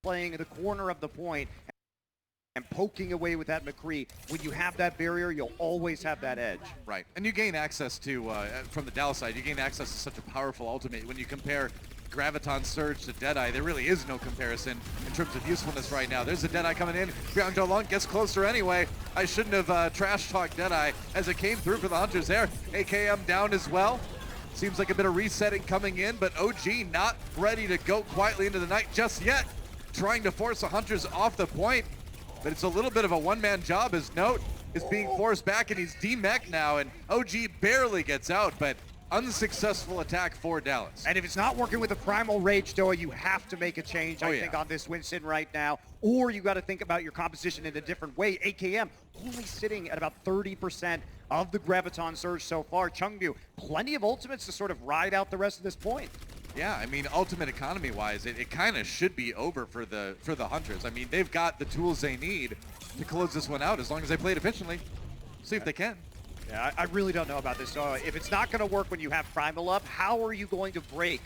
playing in the corner of the point and poking away with that McCree. When you have that barrier, you'll always have that edge. Right, and you gain access to, from the Dallas side, you gain access to such a powerful ultimate. When you compare Graviton Surge to Deadeye, there really is no comparison in terms of usefulness right now. There's a Deadeye coming in. Yangxiaolong gets closer anyway. I shouldn't have trash-talked Deadeye as it came through for the Hunters there. AKM down as well. Seems like a bit of resetting coming in, but OG not ready to go quietly into the night just yet. Trying to force the Hunters off the point, but it's a little bit of a one-man job as Note is being forced back, and he's D-mech now, and OG barely gets out, but unsuccessful attack for Dallas. And if it's not working with the Primal Rage, Doa, you have to make a change, I think, on this Winston right now. Or you got to think about your composition in a different way. AKM only sitting at about 30% of the Graviton Surge so far. Chengdu, plenty of ultimates to sort of ride out the rest of this point. Yeah, I mean, ultimate economy-wise, it kind of should be over for the Hunters. I mean, they've got the tools they need to close this one out as long as they play it efficiently. See if they can. Yeah, I really don't know about this. So if it's not going to work when you have Primal up, how are you going to break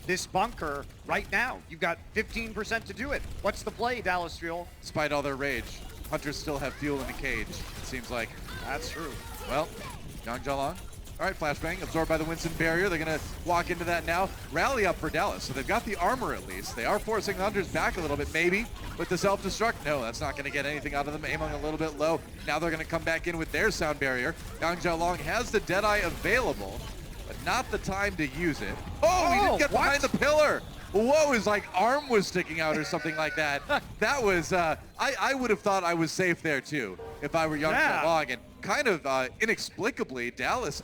this bunker right now? You've got 15% to do it. What's the play, Dallas Fuel? Despite all their rage, Hunters still have fuel in the cage, it seems like. That's true. Well, Yangxiaolong. All right, flashbang, absorbed by the Winston barrier. They're going to walk into that now. Rally up for Dallas, so they've got the armor at least. They are forcing the Hunters back a little bit, maybe, with the self-destruct. No, that's not going to get anything out of them. Aiming a little bit low. Now they're going to come back in with their sound barrier. Yangxiaolong has the Deadeye available, but not the time to use it. Oh, he didn't get behind the pillar. Whoa, his like arm was sticking out or something like that. That was, I would have thought I was safe there too if I were Yangxiaolong. And kind of inexplicably, Dallas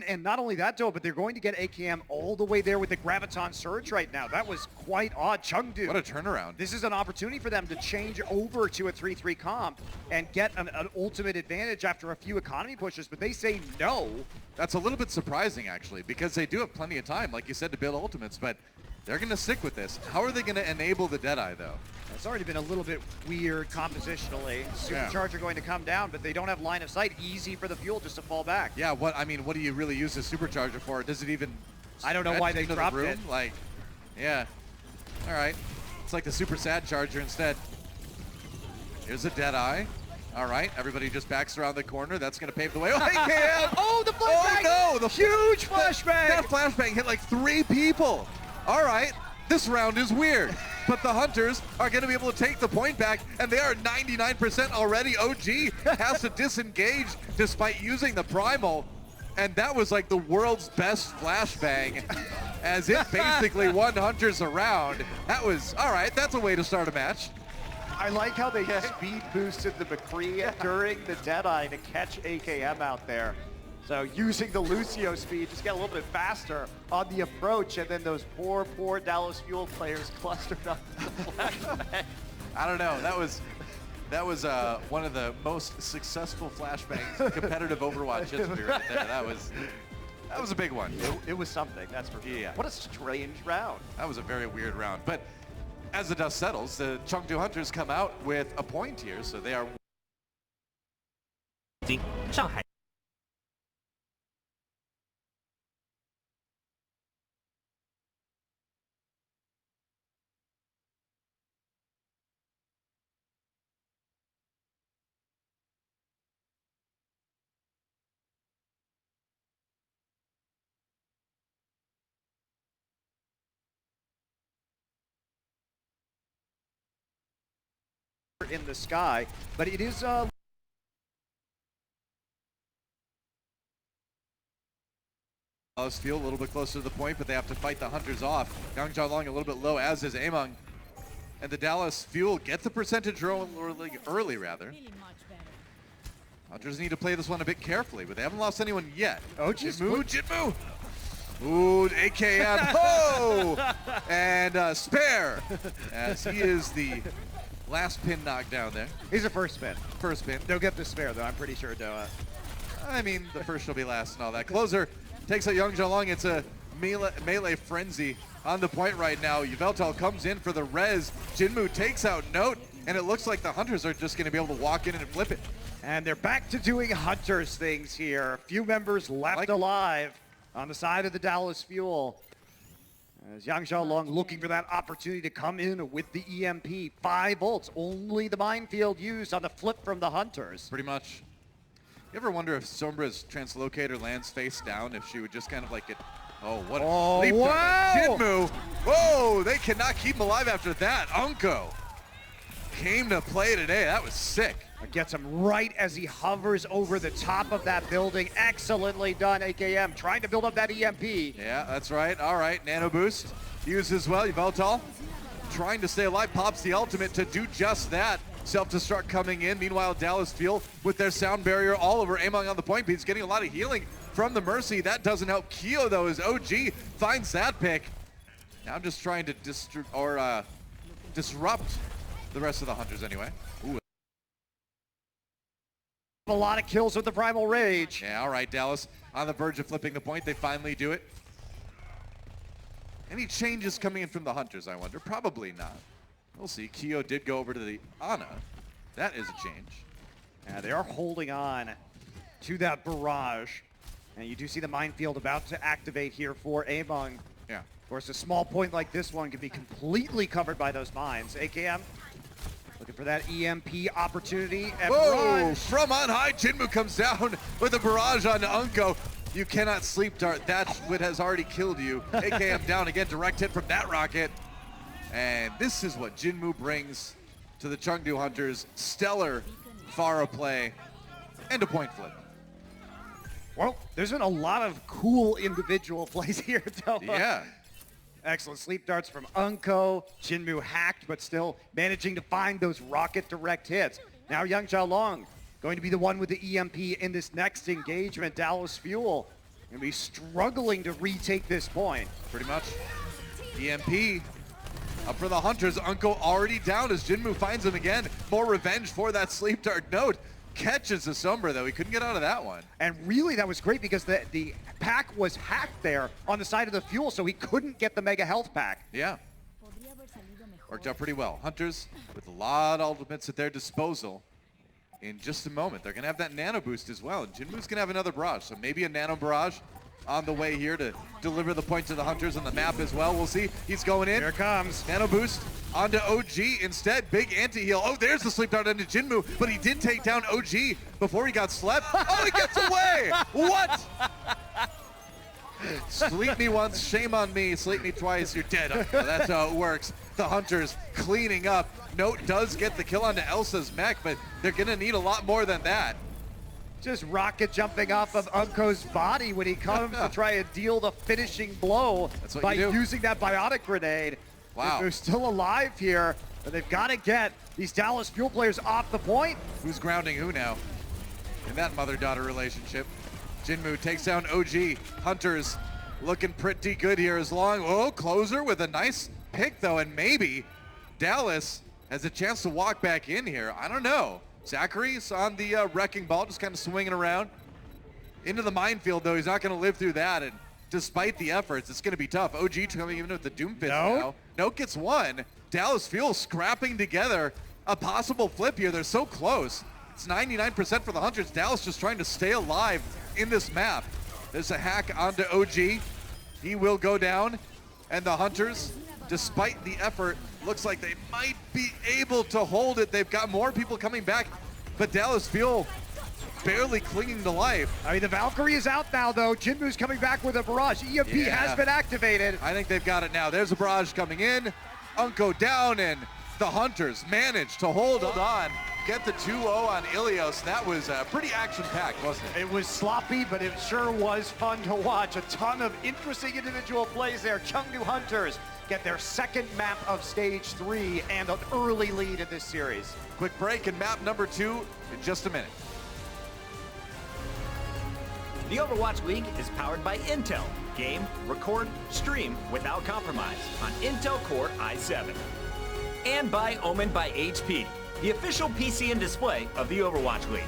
And not only that, Doa, but they're going to get AKM all the way there with the Graviton Surge right now. That was quite odd. Chengdu. What a turnaround. This is an opportunity for them to change over to a 3-3 comp and get an ultimate advantage after a few economy pushes, but they say no. That's a little bit surprising, actually, because they do have plenty of time, like you said, to build ultimates, but they're going to stick with this. How are they going to enable the Deadeye, though? It's already been a little bit weird compositionally. Supercharger going to come down, but they don't have line of sight. Easy for the fuel just to fall back. Yeah, what do you really use the supercharger for? Does it even I don't know why they dropped it. Like, yeah. All right. It's like the super sad charger instead. Here's a Deadeye. All right, everybody just backs around the corner. That's going to pave the way. Oh, AKM! Oh, the flashbang! Oh, no! The huge flashbang! That flashbang hit like 3 people. All right, this round is weird. But the Hunters are going to be able to take the point back, and they are 99% already. OG has to disengage despite using the Primal, and that was like the world's best flashbang as it basically won Hunters around. That was, all right, that's a way to start a match. I like how they speed boosted the McCree during the Deadeye to catch AKM out there. So using the Lucio speed, just get a little bit faster on the approach, and then those poor Dallas Fuel players clustered up the flashbang. I don't know. That was one of the most successful flashbangs in competitive Overwatch history right there. That was a big one. It was something, that's for sure. Yeah. What a strange round. That was a very weird round. But as the dust settles, the Chengdu Hunters come out with a point here, so they are. Shanghai. In the sky, but it is Dallas feel a little bit closer to the point, but they have to fight the Hunters off. Yangxiaolong a little bit low, as is Among. And the Dallas Fuel get the percentage early rather. Hunters need to play this one a bit carefully, but they haven't lost anyone yet. Oh, Jinmu! Ooh, AKM, oh! And Spare, as he is the last pin knockdown there. He's a first spin. First pin. They'll get the spare, though, I'm pretty sure, Doa. I mean, the first will be last and all that. Closer takes out Yangxiaolong. It's a melee frenzy on the point right now. Yveltal comes in for the res. Jinmu takes out Note, and it looks like the Hunters are just going to be able to walk in and flip it. And they're back to doing Hunters things here. A few members left alive on the side of the Dallas Fuel. As Yangxiaolong looking for that opportunity to come in with the EMP. 5 volts, only the minefield used on the flip from the Hunters. Pretty much. You ever wonder if Sombra's translocator lands face down, if she would just kind of like get... Oh, what a sleep wow! Chengdu. Whoa, they cannot keep him alive after that. Unko came to play today. That was sick. It gets him right as he hovers over the top of that building. Excellently done, AKM, trying to build up that EMP. Yeah, that's right. All right, nano boost used as well. Yveltal trying to stay alive, pops the ultimate to do just that. Self-destruct coming in. Meanwhile, Dallas Fuel with their sound barrier all over Among on the point. He's getting a lot of healing from the Mercy. That doesn't help Keo, though, as OG finds that pick. Now I'm just trying to disrupt the rest of the Hunters anyway. Ooh. A lot of kills with the Primal Rage. Yeah, all right, Dallas on the verge of flipping the point. They finally do it. Any changes coming in from the Hunters, I wonder? Probably not. We'll see. Keo did go over to the Ana. That is a change. Yeah, they are holding on to that barrage. And you do see the minefield about to activate here for Among. Yeah. Of course, a small point like this one can be completely covered by those mines. AKM looking for that EMP opportunity. And whoa! barrage. From on high, Jinmu comes down with a barrage on Unko. You cannot sleep dart. That's what has already killed you. AKM down again, direct hit from that rocket. And this is what Jinmu brings to the Chengdu Hunters. Stellar Pharah play and a point flip. Well, there's been a lot of cool individual plays here, though. Yeah. Excellent sleep darts from Unko. Jinmu hacked, but still managing to find those rocket direct hits. Now Yangxiaolong going to be the one with the EMP in this next engagement. Dallas Fuel going to be struggling to retake this point. Pretty much. EMP up for the Hunters. Unko already down as Jinmu finds him again. More revenge for that sleep dart note. Catches the Sombra, though. He couldn't get out of that one. And really, that was great because the pack was hacked there on the side of the Fuel, so he couldn't get the Mega Health Pack. Yeah. Worked out pretty well. Hunters with a lot of ultimates at their disposal. In just a moment, they're going to have that nano boost as well. And Jinmu's going to have another barrage, so maybe a nano barrage on the way here to deliver the point to the Hunters on the map as well. We'll see. He's going in. Here it comes. Nano boost onto OG instead. Big anti-heal. Oh, there's the sleep dart into Jinmu, but he did take down OG before he got slept. Oh, he gets away! What? Sleep me once, shame on me. Sleep me twice, you're dead. That's how it works. The Hunters cleaning up. Note does get the kill onto Elsa's mech, but they're gonna need a lot more than that. Just rocket jumping off of Unko's body when he comes to try and deal the finishing blow by using that biotic grenade. Wow. They're still alive here, but they've got to get these Dallas Fuel players off the point. Who's grounding who now in that mother-daughter relationship? Jinmu takes down OG. Hunters looking pretty good here as long. Oh, closer with a nice pick, though, and maybe Dallas has a chance to walk back in here. I don't know. Zachary's on the wrecking ball, just kind of swinging around. Into the minefield, though. He's not going to live through that, and despite the efforts, it's going to be tough. OG coming even with the Doom Fist now. Note gets one. Dallas Fuel scrapping together a possible flip here. They're so close. It's 99% for the Hunters. Dallas just trying to stay alive in this map. There's a hack onto OG. He will go down, and the Hunters, despite the effort, looks like they might be able to hold it. They've got more people coming back, but Dallas Fuel barely clinging to life. I mean, the Valkyrie is out now, though. Jinmu's coming back with a barrage. EMP has been activated. I think they've got it now. There's a barrage coming in. Unko down, and the Hunters managed to hold on. Get the 2-0 on Ilios. That was pretty action-packed, wasn't it? It was sloppy, but it sure was fun to watch. A ton of interesting individual plays there. Chengdu Hunters get their second map of stage 3 and an early lead in this series. Quick break and map number 2 in just a minute. The Overwatch League is powered by Intel. Game, record, stream without compromise on Intel Core i7. And by Omen by HP, the official PC and display of the Overwatch League.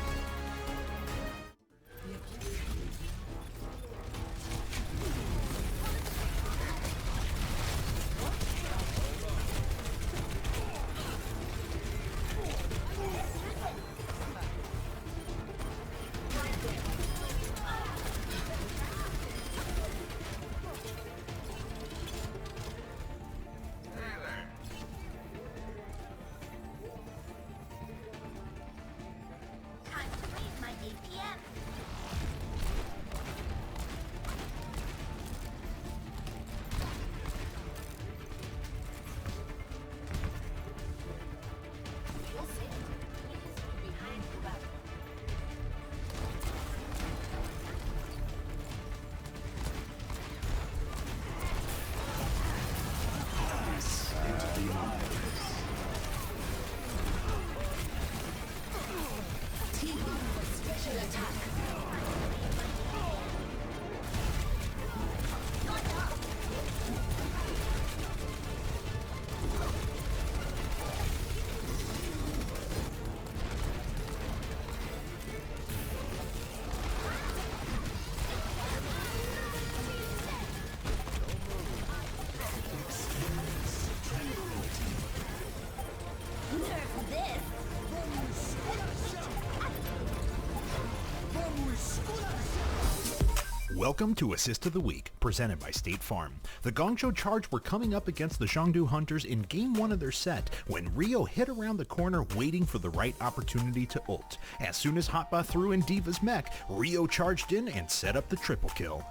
Welcome to Assist of the Week, presented by State Farm. The Guangzhou Charge were coming up against the Chengdu Hunters in Game 1 of their set when Rio hit around the corner waiting for the right opportunity to ult. As soon as Hotba threw in D.Va's mech, Rio charged in and set up the triple kill.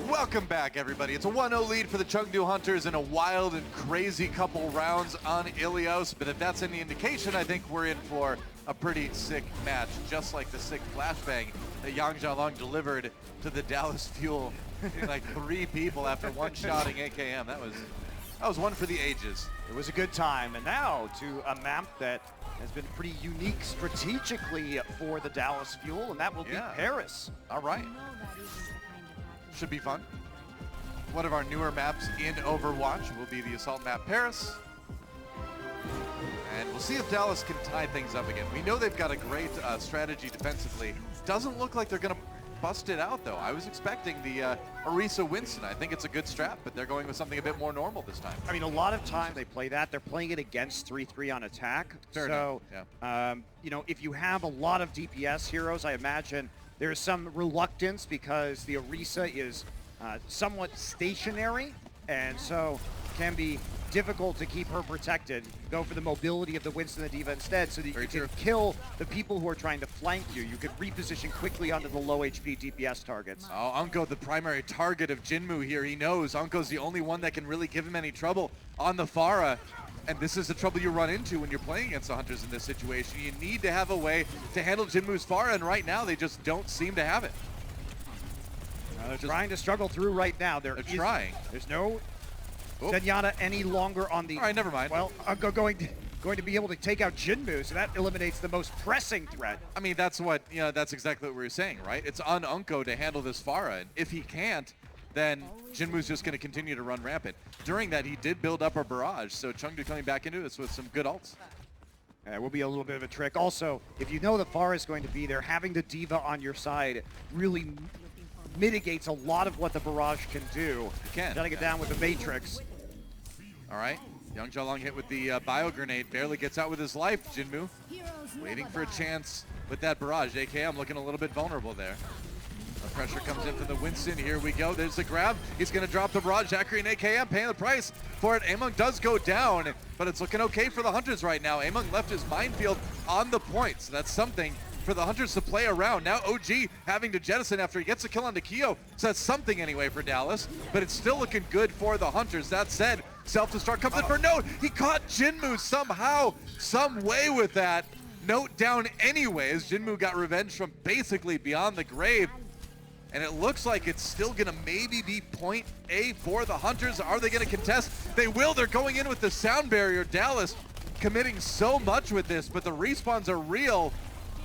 Welcome back, everybody. It's a 1-0 lead for the Chengdu Hunters in a wild and crazy couple rounds on Ilios, but if that's any indication, I think we're in for a pretty sick match, just like the sick flashbang that Yangxiaolong delivered to the Dallas Fuel, like 3 people after one-shotting AKM. That was one for the ages. It was a good time, and now to a map that has been pretty unique strategically for the Dallas Fuel, and that will be Paris. All right. Should be fun. One of our newer maps in Overwatch will be the assault map Paris. And we'll see if Dallas can tie things up again. We know they've got a great strategy defensively. Doesn't look like they're going to bust it out, though. I was expecting the Orisa Winston. I think it's a good strat, but they're going with something a bit more normal this time. I mean, a lot of times they play that. They're playing it against 3-3 on attack. Fair so, enough. you know, if you have a lot of DPS heroes, I imagine there's some reluctance because the Orisa is somewhat stationary, and so can be difficult to keep her protected. Go for the mobility of the Winston and the D.Va instead so that you can kill the people who are trying to flank you. You can reposition quickly onto the low HP DPS targets. Oh, Unko, the primary target of Jinmu here. He knows Unko's the only one that can really give him any trouble on the Pharah. And this is the trouble you run into when you're playing against the Hunters in this situation. You need to have a way to handle Jinmu's Pharah, and right now they just don't seem to have it. They're trying to struggle through right now. They're trying. There's no Zenyatta any longer on the... All right, never mind. Well, Unko going to be able to take out Jinmu, so that eliminates the most pressing threat. I mean, that's what, that's exactly what we were saying, right? It's on Unko to handle this Pharah, and if he can't, then Jinmu's just going to continue to run rampant. During that, he did build up a barrage, so Chengdu coming back into this with some good ults. It will be a little bit of a trick. Also, if you know the Pharah is going to be there, having the D.Va on your side really mitigates a lot of what the barrage can do. You can. Gotta get down with the Matrix. All right. Yangxiaolong hit with the bio grenade, barely gets out with his life. Jinmu waiting for a chance with that barrage. AKM looking a little bit vulnerable there. The pressure comes in from the Winston. Here we go. There's the grab. He's going to drop the barrage. Zachary and AKM paying the price for it. Among does go down, but it's looking okay for the Hunters right now. Among left his minefield on the point, so that's something for the Hunters to play around. Now OG having to jettison after he gets a kill on Kyo, so that's something anyway for Dallas, but it's still looking good for the Hunters. That said, self-destruct comes in for Note. He caught Jinmu somehow, some way with that. Note down anyways. Jinmu got revenge from basically beyond the grave, and it looks like it's still gonna maybe be point A for the Hunters. Are they gonna contest? They will. They're going in with the sound barrier. Dallas committing so much with this, but the respawns are real.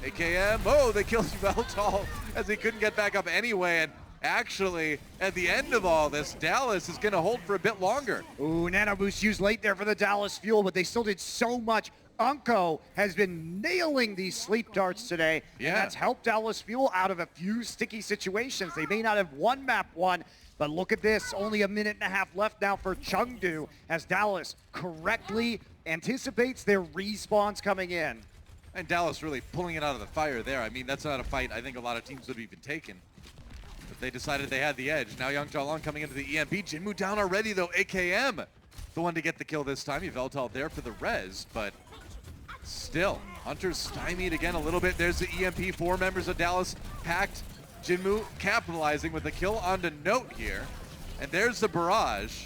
AKM, oh, they killed Veltal as he couldn't get back up anyway. And actually, at the end of all this, Dallas is going to hold for a bit longer. Ooh, Nano Boost used late there for the Dallas Fuel, but they still did so much. Unko has been nailing these sleep darts today, and that's helped Dallas Fuel out of a few sticky situations. They may not have won map 1, but look at this, only a minute and a half left now for Chengdu as Dallas correctly anticipates their respawns coming in. And Dallas really pulling it out of the fire there. I mean, that's not a fight I think a lot of teams would have even taken. But they decided they had the edge. Now Yangxiaolong coming into the EMP. Jinmu down already, though. AKM, the one to get the kill this time. Veltal there for the res, but still, Hunters stymied again a little bit. There's the EMP. 4 members of Dallas packed. Jinmu capitalizing with the kill onto Note here. And there's the barrage.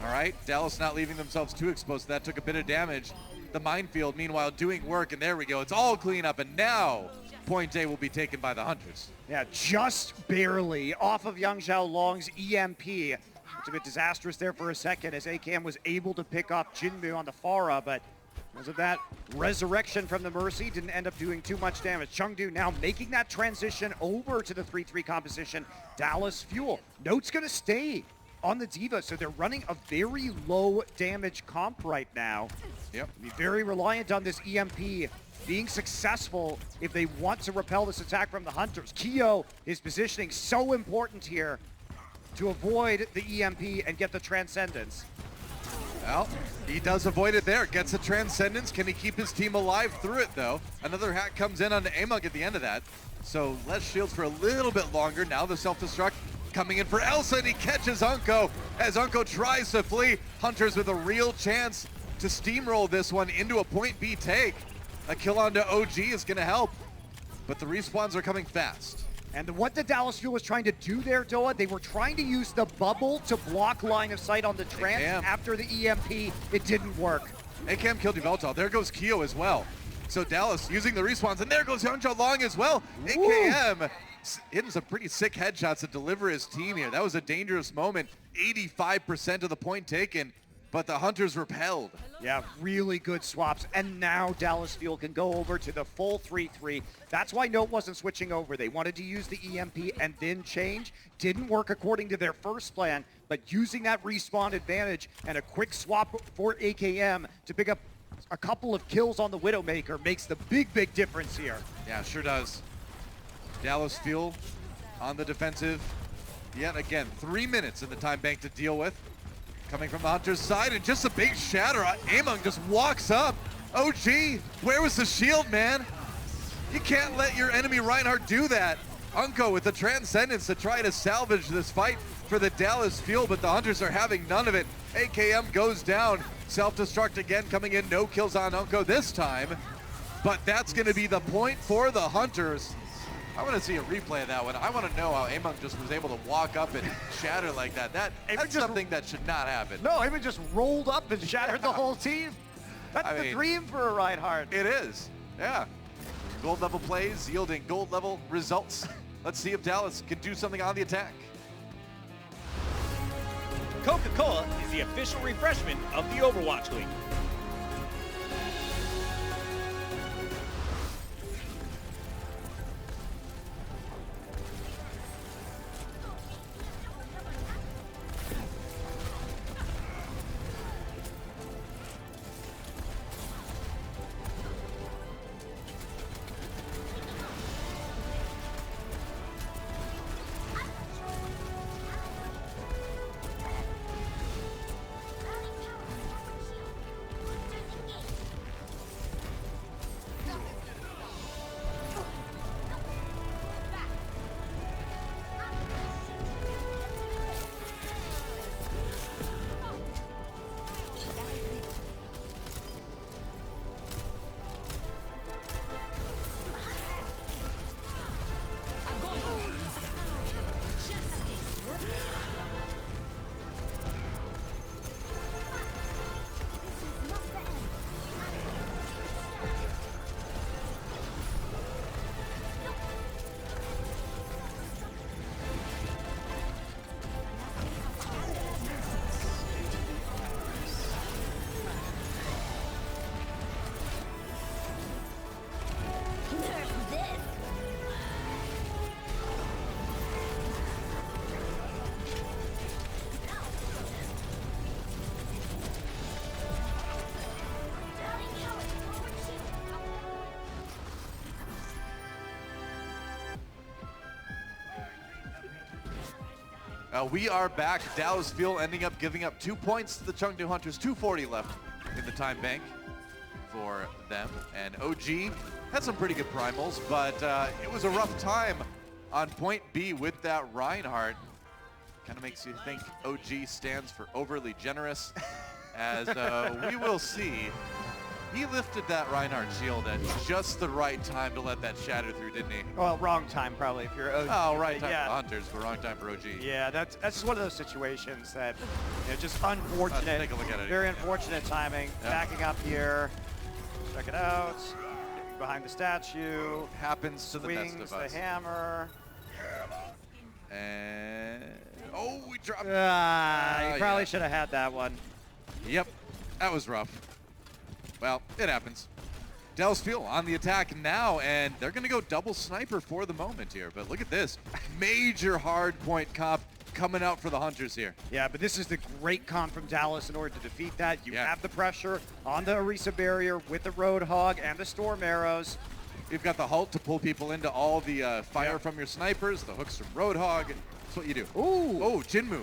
All right, Dallas not leaving themselves too exposed. That took a bit of damage. The minefield, meanwhile, doing work, and there we go. It's all clean up, and now point A will be taken by the Hunters. Yeah, just barely off of Yangxiaolong's EMP. It's a bit disastrous there for a second as AKM was able to pick off Jinmu on the Pharah, but because of that resurrection from the Mercy, didn't end up doing too much damage. Chengdu now making that transition over to the 3-3 composition. Dallas Fuel. Note's going to stay on the D.Va, so they're running a very low damage comp right now. Yep. Be very reliant on this EMP being successful if they want to repel this attack from the Hunters. Kyo, his positioning so important here. to avoid the EMP and get the Transcendence. Well, he does avoid it there. Gets a Transcendence. Can he keep his team alive through it, though? Another hack comes in onto Among at the end of that. So less shields for a little bit longer. Now the self-destruct coming in for Elsa, and he catches Unko as Unko tries to flee. Hunters with a real chance to steamroll this one into a point B take. A kill onto OG is going to help, but the respawns are coming fast. And what the Dallas Fuel was trying to do there, Doa, they were trying to use the bubble to block line of sight on the Trans after the EMP. It didn't work. AKM killed Yveltal. There goes Kyo as well. So Dallas using the respawns, and there goes Yangxiaolong as well. AKM hitting some pretty sick headshots to deliver his team here. That was a dangerous moment. 85% of the point taken, but the Hunters repelled. Yeah, really good swaps. And now Dallas Fuel can go over to the full 3-3. That's why Note wasn't switching over. They wanted to use the EMP and then change. Didn't work according to their first plan, but using that respawn advantage and a quick swap for AKM to pick up a couple of kills on the Widowmaker makes the big difference here. Yeah, sure does. Dallas Fuel on the defensive. Yet again, 3 minutes in the time bank to deal with. Coming from the Hunter's side, and just a big shatter. Among just walks up. OG, where was the shield, man? You can't let your enemy Reinhardt do that. Unko with the Transcendence to try to salvage this fight for the Dallas Fuel, but the Hunters are having none of it. AKM goes down. Self-destruct again coming in. No kills on Unko this time, but that's going to be the point for the Hunters. I want to see a replay of that one. I want to know how Among just was able to walk up and shatter like that. That's something that should not happen. No, Amon just rolled up and shattered the whole team. That's the dream for a Reinhardt. It is, yeah. Gold level plays yielding gold level results. Let's see if Dallas can do something on the attack. Coca-Cola is the official refreshment of the Overwatch League. We are back. Dallas Fuel ending up giving up 2 points to the Chengdu Hunters. 2:40 left in the time bank for them. And OG had some pretty good primals, but it was a rough time on point B with that Reinhardt. Kind of makes you think OG stands for overly generous, as we will see. He lifted that Reinhardt shield at just the right time to let that shatter through, didn't he? Well, wrong time probably if you're OG. Oh, right time for the Hunters, but wrong time for OG. Yeah, that's just one of those situations that, just unfortunate. Take a look at it. Very unfortunate timing. Yeah. Backing up here. Check it out. Behind the statue. Happens to the best Swings of us. the hammer. And oh, we dropped. You probably should have had that one. Yep, that was rough. Well, it happens. Dallas Fuel on the attack now, and they're going to go double sniper for the moment here. But look at this. Major hard point comp coming out for the Hunters here. Yeah, but this is the great comp from Dallas in order to defeat that. You Yeah. have the pressure on the Orisa barrier with the Roadhog and the Storm Arrows. You've got the Halt to pull people into all the fire from your snipers, the hooks from Roadhog. That's what you do. Ooh. Oh, Jinmu.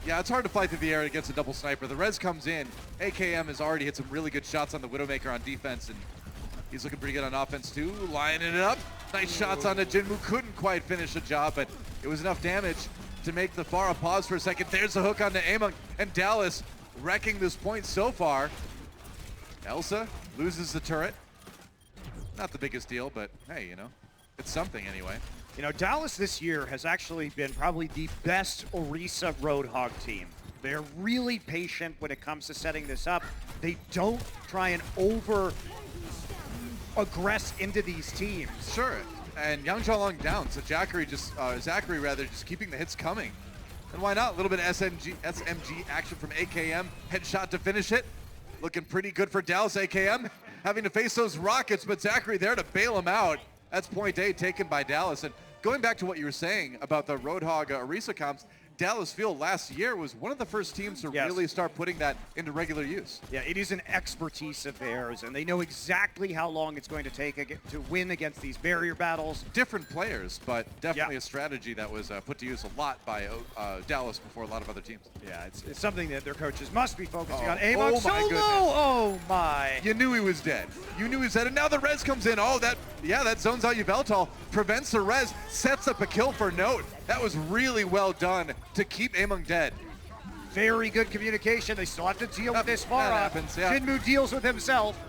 Yeah, it's hard to fly through the air against a double sniper. The res comes in. AKM has already hit some really good shots on the Widowmaker on defense, and he's looking pretty good on offense too. Lining it up. Nice shots on the Jinmu. Couldn't quite finish the job, but it was enough damage to make the Pharah pause for a second. There's the hook onto Among, and Dallas wrecking this point so far. Elsa loses the turret. Not the biggest deal, but hey, you know, it's something anyway. You know, Dallas this year has actually been probably the best Orisa Roadhog team. They're really patient when it comes to setting this up. They don't try and over-aggress into these teams. Sure, and Yangxiaolong down, so Zachary just keeping the hits coming. And why not? A little bit of SMG action from AKM. Headshot to finish it. Looking pretty good for Dallas. AKM having to face those rockets, but Zachary there to bail him out. That's point A taken by Dallas. And going back to what you were saying about the Roadhog Orisa comps, Dallas Field last year was one of the first teams to really start putting that into regular use. Yeah, it is an expertise of theirs, and they know exactly how long it's going to take to win against these barrier battles. Different players, but definitely a strategy that was put to use a lot by Dallas before a lot of other teams. Yeah, it's something that their coaches must be focusing on. Oh my goodness. Oh my. You knew he was dead. You knew he was dead, and now the res comes in. Oh, that zones out Yveltal, prevents the res, sets up a kill for Note. That was really well done to keep Among dead. Very good communication. They still have to deal with this Pharah. That happens, yeah. Jinmu deals with himself.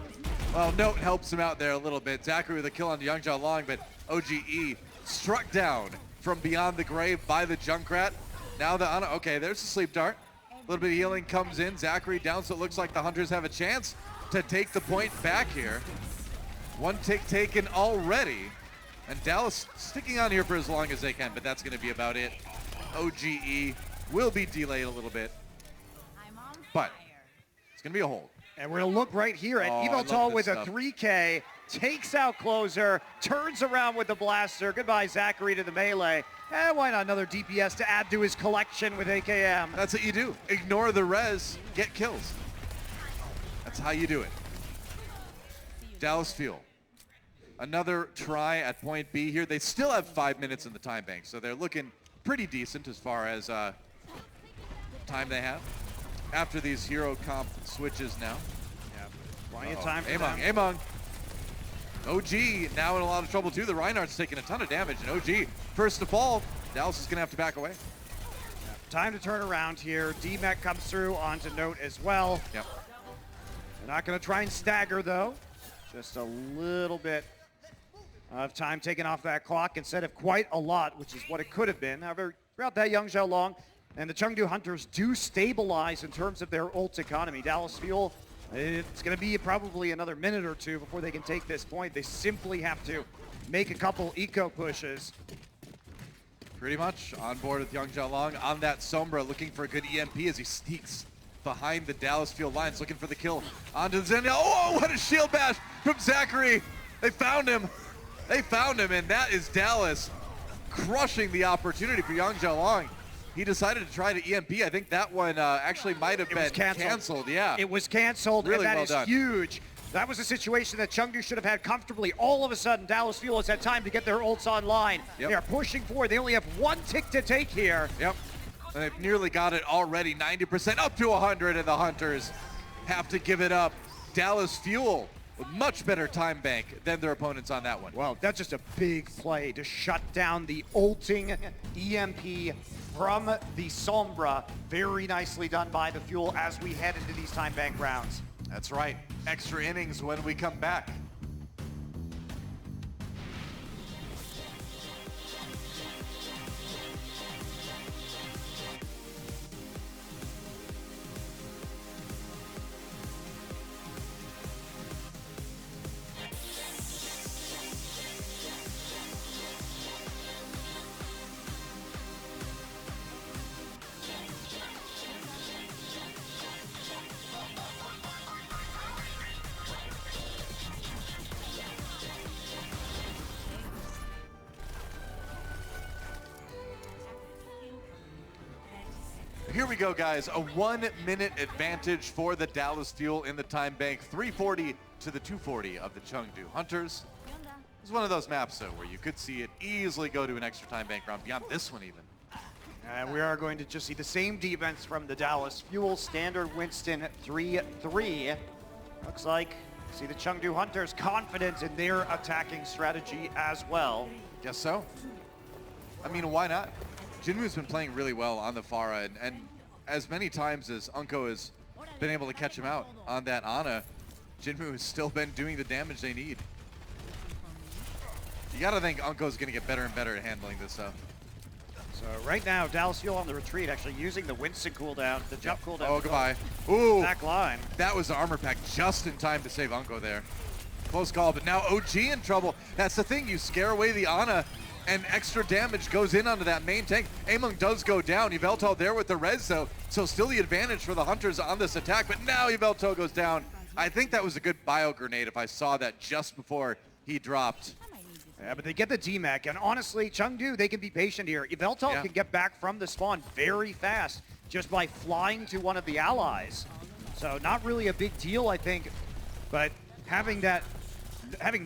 Well, Note helps him out there a little bit. Zachary with a kill on Yangxiaolong, but OGE struck down from beyond the grave by the Junkrat. Now okay, there's the sleep dart. A little bit of healing comes in. Zachary down, so it looks like the Hunters have a chance to take the point back here. One tick taken already. And Dallas sticking on here for as long as they can, but that's going to be about it. OGE will be delayed a little bit, but it's going to be a hold. And we're going to look right here at Yveltal with a 3K, takes out Closer, turns around with the blaster. Goodbye, Zachary, to the melee. And why not another DPS to add to his collection with AKM? That's what you do. Ignore the res, get kills. That's how you do it. Dallas Fuel. Another try at point B here. They still have 5 minutes in the time bank, so they're looking pretty decent as far as time they have after these hero comp switches now. Yeah, plenty of time for Among. OG now in a lot of trouble too. The Reinhardt's taking a ton of damage, and OG first to fall. Dallas is going to have to back away. Yeah, time to turn around here. DMEC comes through onto Note as well. Yep. They're not going to try and stagger though. Just a little bit of time taken off that clock instead of quite a lot, which is what it could have been. However, throughout that Yangxiaolong and the Chengdu Hunters do stabilize in terms of their ult economy. Dallas Fuel, it's going to be probably another minute or two before they can take this point. They simply have to make a couple eco pushes. Pretty much on board with Yangxiaolong on that Sombra, looking for a good EMP as he sneaks behind the Dallas Field lines, looking for the kill onto Zenia. Oh, what a shield bash from Zachary. They found him. They found him, and that is Dallas crushing the opportunity for Yangxiaolong. He decided to try to EMP. I think that one actually might have been canceled. Yeah, it was canceled, really and that well is done. huge. That was a situation that Chengdu should have had comfortably. All of a sudden, Dallas Fuel has had time to get their ults online. Yep. They are pushing forward. They only have one tick to take here. Yep, and they've nearly got it already, 90%, up to 100, and the Hunters have to give it up. Dallas Fuel with much better time bank than their opponents on that one. Well, that's just a big play to shut down the ulting EMP from the Sombra. Very nicely done by the Fuel as we head into these time bank rounds. That's right. Extra innings when we come back. Here we go, guys. A 1 minute advantage for the Dallas Fuel in the time bank. 340 to the 240 of the Chengdu Hunters. It's one of those maps, though, where you could see it easily go to an extra time bank round, beyond this one even. And we are going to just see the same defense from the Dallas Fuel. Standard Winston 3-3. Looks like, see the Chengdu Hunters confident in their attacking strategy as well. Guess so. I mean, why not? Jinwoo's been playing really well on the Pharah, and as many times as Unko has been able to catch him out on that Ana, Jinwoo has still been doing the damage they need. You gotta think Unko's gonna get better and better at handling this stuff. So right now, Dallas Fuel on the retreat, actually using the Winston cooldown, the jump cooldown. Oh, goodbye. Ooh, back line. that was the armor pack just in time to save Unko there. Close call, but now OG in trouble. That's the thing, you scare away the Ana, and extra damage goes in onto that main tank. Among does go down. Yveltal there with the res, though, so still the advantage for the Hunters on this attack, but now Yveltal goes down. I think that was a good bio grenade if I saw that just before he dropped. Yeah, but they get the DMAC, and honestly, Chengdu, they can be patient here. Yveltal can get back from the spawn very fast just by flying to one of the allies. So not really a big deal, I think, but having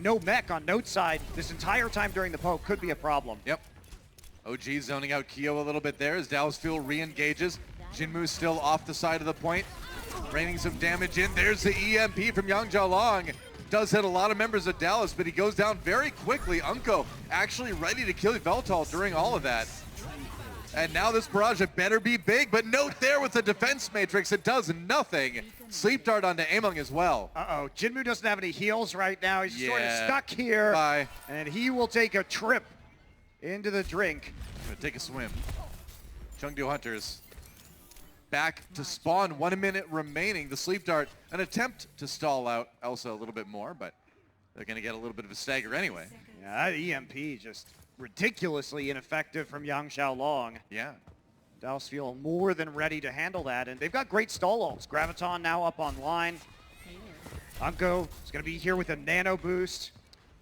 no mech on Note side this entire time during the poke could be a problem. Yep. OG zoning out Kyo a little bit there as Dallas Fuel re-engages. Jinwoo still off the side of the point, raining some damage in. There's the EMP from Yangxiaolong. Does hit a lot of members of Dallas, but he goes down very quickly. Unko actually ready to kill Yveltal during all of that. And now this barrage had better be big, but Note there with the defense matrix. It does nothing. Sleep dart onto Among as well. Uh-oh, Jinwoo doesn't have any heals right now. He's sort of stuck here. Bye. And he will take a trip into the drink. Gonna take a swim. Chengdu Hunters back to spawn. 1 minute remaining. The sleep dart, an attempt to stall out Elsa a little bit more, but they're gonna get a little bit of a stagger anyway. Yeah, that EMP just ridiculously ineffective from Yangxiaolong. Yeah. Dallas feel more than ready to handle that, and they've got great stall ults. Graviton now up online. Unko is going to be here with a nano boost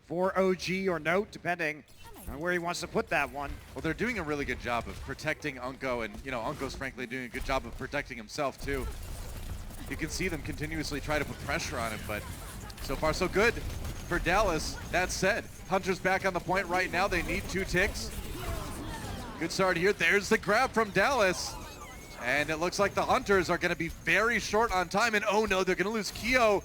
for OG or Note, depending on where he wants to put that one. Well, they're doing a really good job of protecting Unko, and Unko's frankly doing a good job of protecting himself too. You can see them continuously try to put pressure on him, but so far so good for Dallas. That said, Hunter's back on the point right now. They need 2 ticks. Good start here. There's the grab from Dallas. And it looks like the Hunters are going to be very short on time. And oh no, they're going to lose Kyo.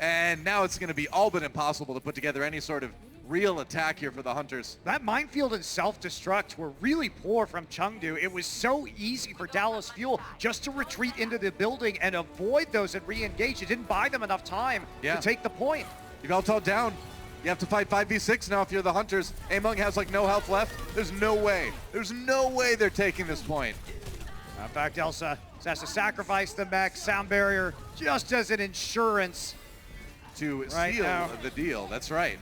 And now it's going to be all but impossible to put together any sort of real attack here for the Hunters. That minefield and self-destruct were really poor from Chengdu. It was so easy for Dallas Fuel just to retreat into the building and avoid those and re-engage. It didn't buy them enough time to take the point. Yveltal down. You have to fight 5v6 now if you're the Hunters. Among has like no health left. There's no way. There's no way they're taking this point. In fact, Elsa has to sacrifice the mech sound barrier just as an insurance to seal the deal. That's right.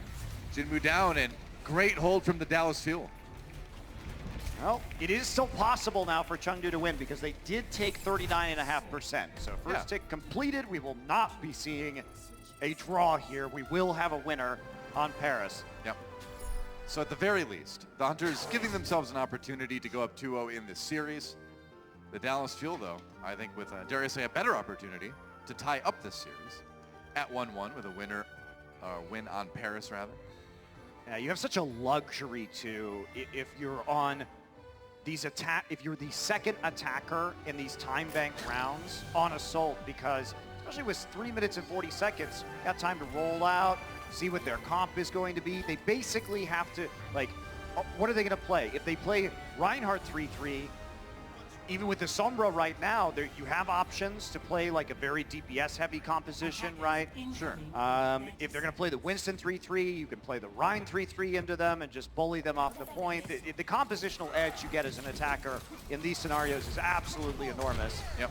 Jinwoo down, and great hold from the Dallas Fuel. Well, it is still possible now for Chengdu to win because they did take 39.5%. So first tick completed. We will not be seeing a draw here. We will have a winner on Paris. Yep. So at the very least, the Hunters giving themselves an opportunity to go up 2-0 in this series. The Dallas Fuel, though, I think with, dare I say, a better opportunity to tie up this series at 1-1 with a win on Paris, rather. Yeah, you have such a luxury too if you're on these if you're the second attacker in these time bank rounds on Assault, because especially with 3 minutes and 40 seconds, you got time to roll out, see what their comp is going to be. They basically have to, like, what are they going to play? If they play Reinhardt 3-3, even with the Sombra right now, you have options to play like a very DPS-heavy composition, right? Sure. If they're going to play the Winston 3-3, you can play the Rhine 3-3 into them and just bully them off the point. The compositional edge you get as an attacker in these scenarios is absolutely enormous. Yep.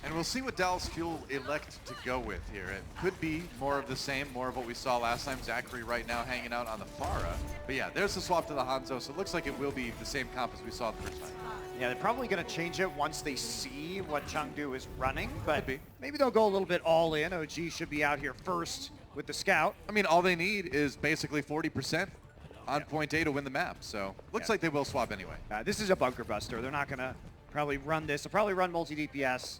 And we'll see what Dallas Fuel elect to go with here. It could be more of the same, more of what we saw last time. Zachary right now hanging out on the Pharah. But yeah, there's the swap to the Hanzo, so it looks like it will be the same comp as we saw the first time. Yeah, they're probably going to change it once they see what Chengdu is running, but maybe they'll go a little bit all in. OG should be out here first with the scout. I mean, all they need is basically 40% on point A to win the map, so looks like they will swap anyway. This is a bunker buster. They're not going to probably run this. They'll probably run multi-DPS.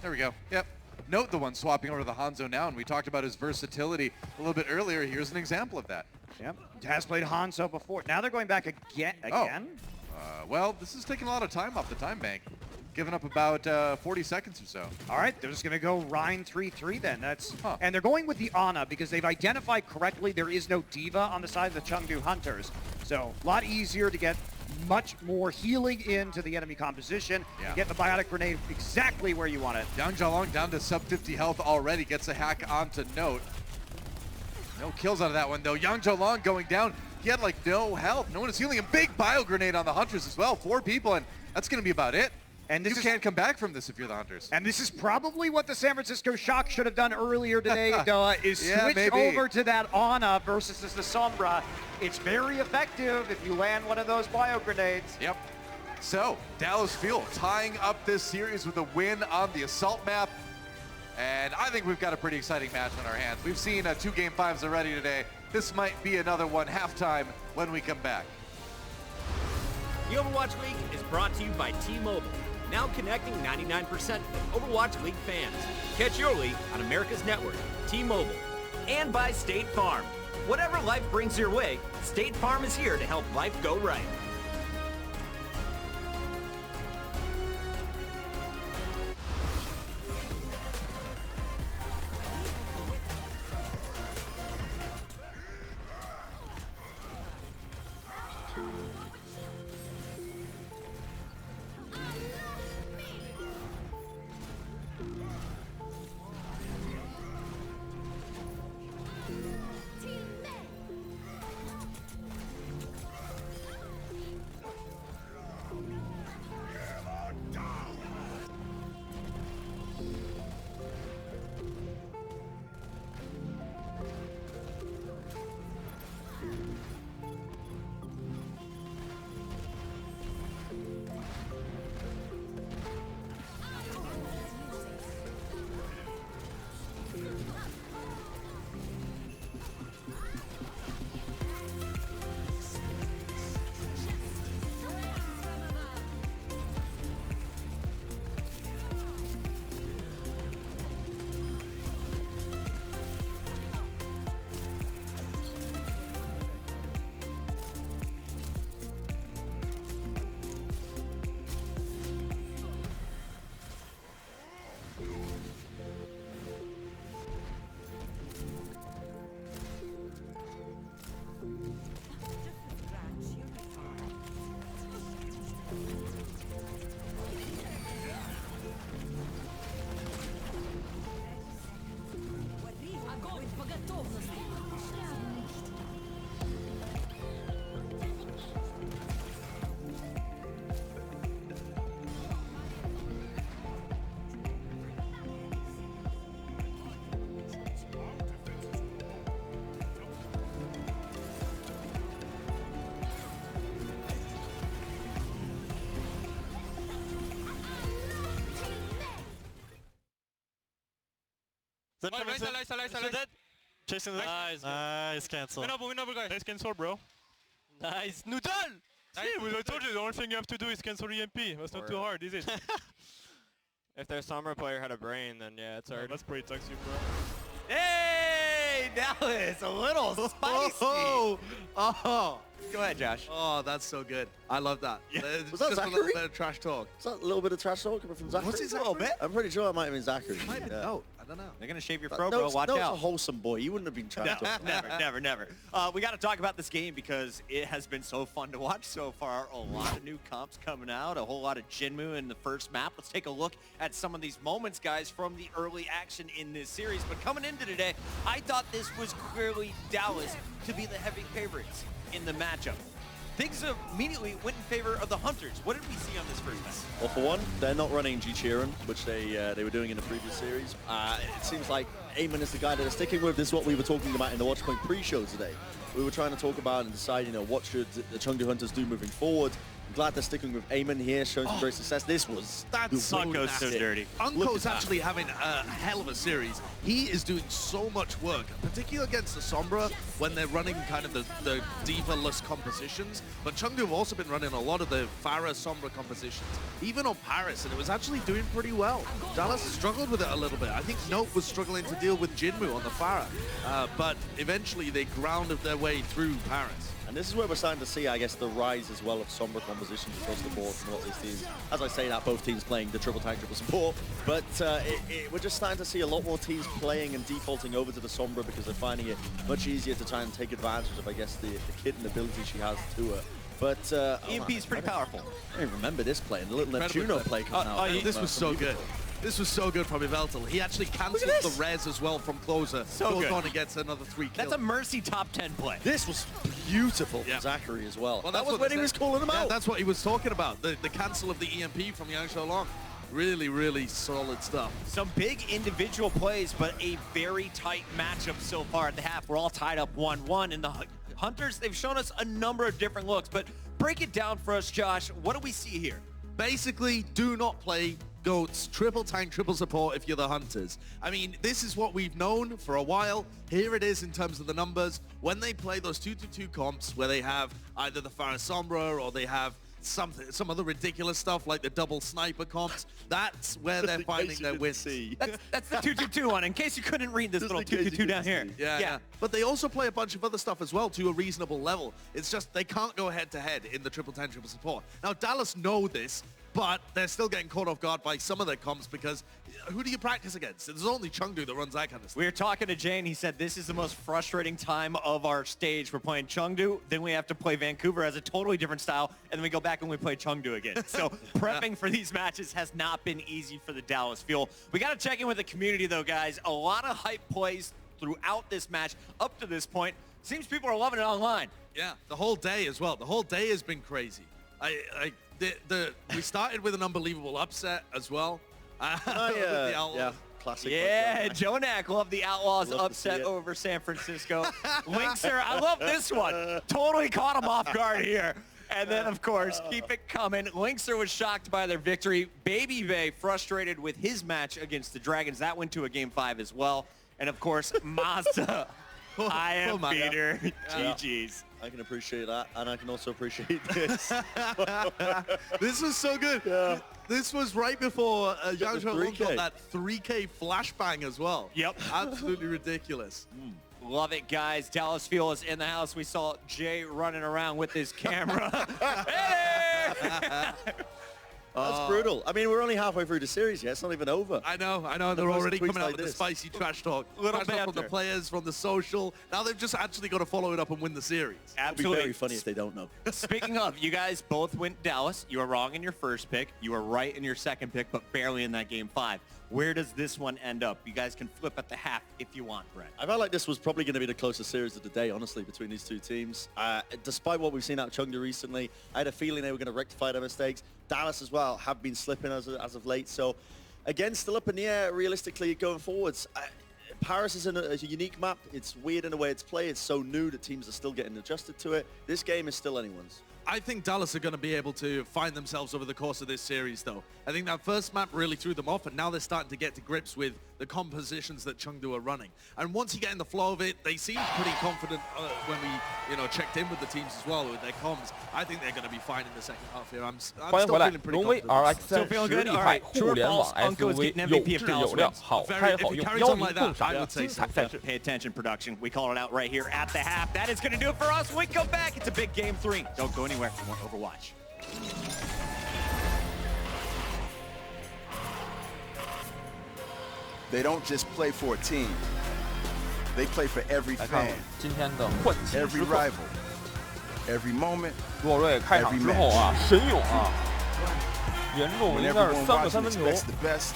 There we go. Yep. Note the one swapping over to the Hanzo now, and we talked about his versatility a little bit earlier. Here's an example of that. Yep, has played Hanzo before. Now they're going back again. Well, this is taking a lot of time off the time bank. Giving up about 40 seconds or so. All right, they're just going to go Rhine 3-3 then. And they're going with the Ana because they've identified correctly there is no Diva on the side of the Chengdu Hunters. So a lot easier to get much more healing into the enemy composition. Yeah. Get the Biotic Grenade exactly where you want it. Yangxiaolong down to sub 50 health already. Gets a hack onto Note. No kills out of that one though. Yangxiaolong going down. He had like no health. No one is healing him. Big Bio Grenade on the Hunters as well. 4 people, and that's going to be about it. And you can't come back from this if you're the Hunters. And this is probably what the San Francisco Shock should have done earlier today, is switch over to that Ana versus the Sombra. It's very effective if you land one of those bio grenades. Yep. So, Dallas Fuel tying up this series with a win on the Assault map. And I think we've got a pretty exciting match on our hands. We've seen 2 Game 5s already today. This might be another one halftime when we come back. The Overwatch League is brought to you by T-Mobile. Now connecting 99% of Overwatch League fans. Catch your league on America's network, T-Mobile. And by State Farm. Whatever life brings your way, State Farm is here to help life go right. Dead. Chasing the nice cancel. Win over, guys. Nice cancel, bro. Nice noodle. See, I told you the only thing you have to do is cancel EMP. That's not too hard, is it? If their Sombra player had a brain, then yeah, it's hard. That's pretty toxic, bro. Hey, Dallas, a little spicy. Oh. Go ahead, Josh. Oh, that's so good. I love that. Yeah. It's Was that just a Zachary? little bit of trash talk. Is that a little bit of trash talk coming from Zachary? Was it A little Zachary? bit. I'm pretty sure it might have been Zachary. It might have been Note. I don't know. They're going to shave your fro, bro. Note's Watch a out. wholesome boy. You wouldn't have been trash talking. Never. We got to talk about this game because it has been so fun to watch so far. A lot of new comps coming out, a whole lot of Jinmu in the first map. Let's take a look at some of these moments, guys, from the early action in this series. But coming into today, I thought this was clearly Dallas to be the heavy favorites in the matchup. Things immediately went in favor of the Hunters. What did we see on this first match? Well, for one, they're not running G-Cheerin, which they were doing in the previous series. It seems like Eamon is the guy that they're sticking with. This is what we were talking about in the Watchpoint pre-show today. we were trying to talk about and decide, what should the Chengdu Hunters do moving forward. I'm glad they're sticking with Eamon here, showing some great success. This was That's so Unco's so dirty. Unco's actually having a hell of a series. He is doing so much work, particularly against the Sombra when they're running kind of the diva-less compositions. But Chengdu have also been running a lot of the Pharah Sombra compositions, even on Paris, and it was actually doing pretty well. Dallas struggled with it a little bit. I think Note was struggling to deal with Jinmu on the Pharah, but eventually they grounded their way through Paris. And this is where we're starting to see, I guess, the rise as well of Sombra compositions across the board from all these teams. As I say that, both teams playing the triple tank, triple support, but we're just starting to see a lot more teams playing and defaulting over to the Sombra because they're finding it much easier to try and take advantage of, I guess, the kit and ability she has to her. But EMP is pretty powerful. I don't even remember this play, and the little Neptuno play coming out. This was so good. This was so good from Yveltal. He actually cancelled the res as well from closer. So goes on and gets another 3 kills. That's a Mercy top 10 play. This was beautiful from Zachary as well. That was when he was calling him out. That's what he was talking about. The cancel of the EMP from Yangxiaolong. Really, really solid stuff. Some big individual plays, but a very tight matchup so far at the half. We're all tied up 1-1, and the Hunters, they've shown us a number of different looks, but break it down for us, Josh. What do we see here? Basically, do not play GOATs, triple tank, triple support if you're the Hunters. I mean, this is what we've known for a while. Here it is in terms of the numbers. When they play those 2-2 comps where they have either the Pharah Sombra or they have some other ridiculous stuff like the double sniper comps, that's where they're finding their wins. That's the 2-2-2 one, in case you couldn't read this little 2-2-2 down here. Yeah. But they also play a bunch of other stuff as well to a reasonable level. It's just they can't go head-to-head in the triple tank, triple support. Now, Dallas know this, but they're still getting caught off guard by some of their comps because who do you practice against? There's only Chengdu that runs that kind of stuff. We were talking to Jane. He said this is the most frustrating time of our stage. We're playing Chengdu, then we have to play Vancouver as a totally different style, and then we go back and we play Chengdu again. So prepping for these matches has not been easy for the Dallas Fuel. We got to check in with the community, though, guys. A lot of hype plays throughout this match up to this point. Seems people are loving it online. Yeah, the whole day as well. The whole day has been crazy. We started with an unbelievable upset as well. Classic. Yeah, Jonak loved the Outlaws upset over San Francisco. Linkser, I love this one. Totally caught him off guard here. And then, of course, keep it coming. Linkser was shocked by their victory. Baby Bay frustrated with his match against the Dragons. That went to a Game 5 as well. And, of course, Mazda. I am beater. GG's. I can appreciate that, and I can also appreciate this. This was so good. Yeah. This was right before Yangxiaolong got that 3K flashbang as well. Yep. Absolutely ridiculous. Love it, guys. Dallas Fuel is in the house. We saw Jay running around with his camera. Hey! That's brutal. I mean, we're only halfway through the series yet. It's not even over. I know. They're already coming out with the spicy trash talk. Little trash talk from the players, from the social. Now they've just actually got to follow it up and win the series. Absolutely. It'd be very funny if they don't know. Speaking of, you guys both went Dallas. You were wrong in your first pick. You were right in your second pick, but barely in that Game 5. Where does this one end up? You guys can flip at the half if you want, Brett. I felt like this was probably going to be the closest series of the day, honestly, between these two teams. Despite what we've seen out of Chengdu recently, I had a feeling they were going to rectify their mistakes. Dallas as well have been slipping as of late. So, again, still up in the air, realistically, going forwards. Paris is a unique map. It's weird in the way it's played. It's so new that teams are still getting adjusted to it. This game is still anyone's. I think Dallas are going to be able to find themselves over the course of this series, though. I think that first map really threw them off, and now they're starting to get to grips with the compositions that Chengdu are running. And once you get in the flow of it, they seem pretty confident when we, checked in with the teams as well with their comms. I think they're going to be fine in the second half here. I'm still feeling pretty confident. Still feeling good? All right, true or false, Uncle is getting MVP of Dallas wins. If he carries on like that, I would say so. Pay attention, production. We call it out right here at the half. That is going to do it for us. When we come back, it's a big Game 3. Don't go anywhere. More Overwatch. They don't just play for a team. They play for every fan, 今天的换气 every 时刻， rival, every moment, 洛瑞开场之后啊，神勇啊，严重 when 应该是 everyone 3个 watching 三分球， expects the best,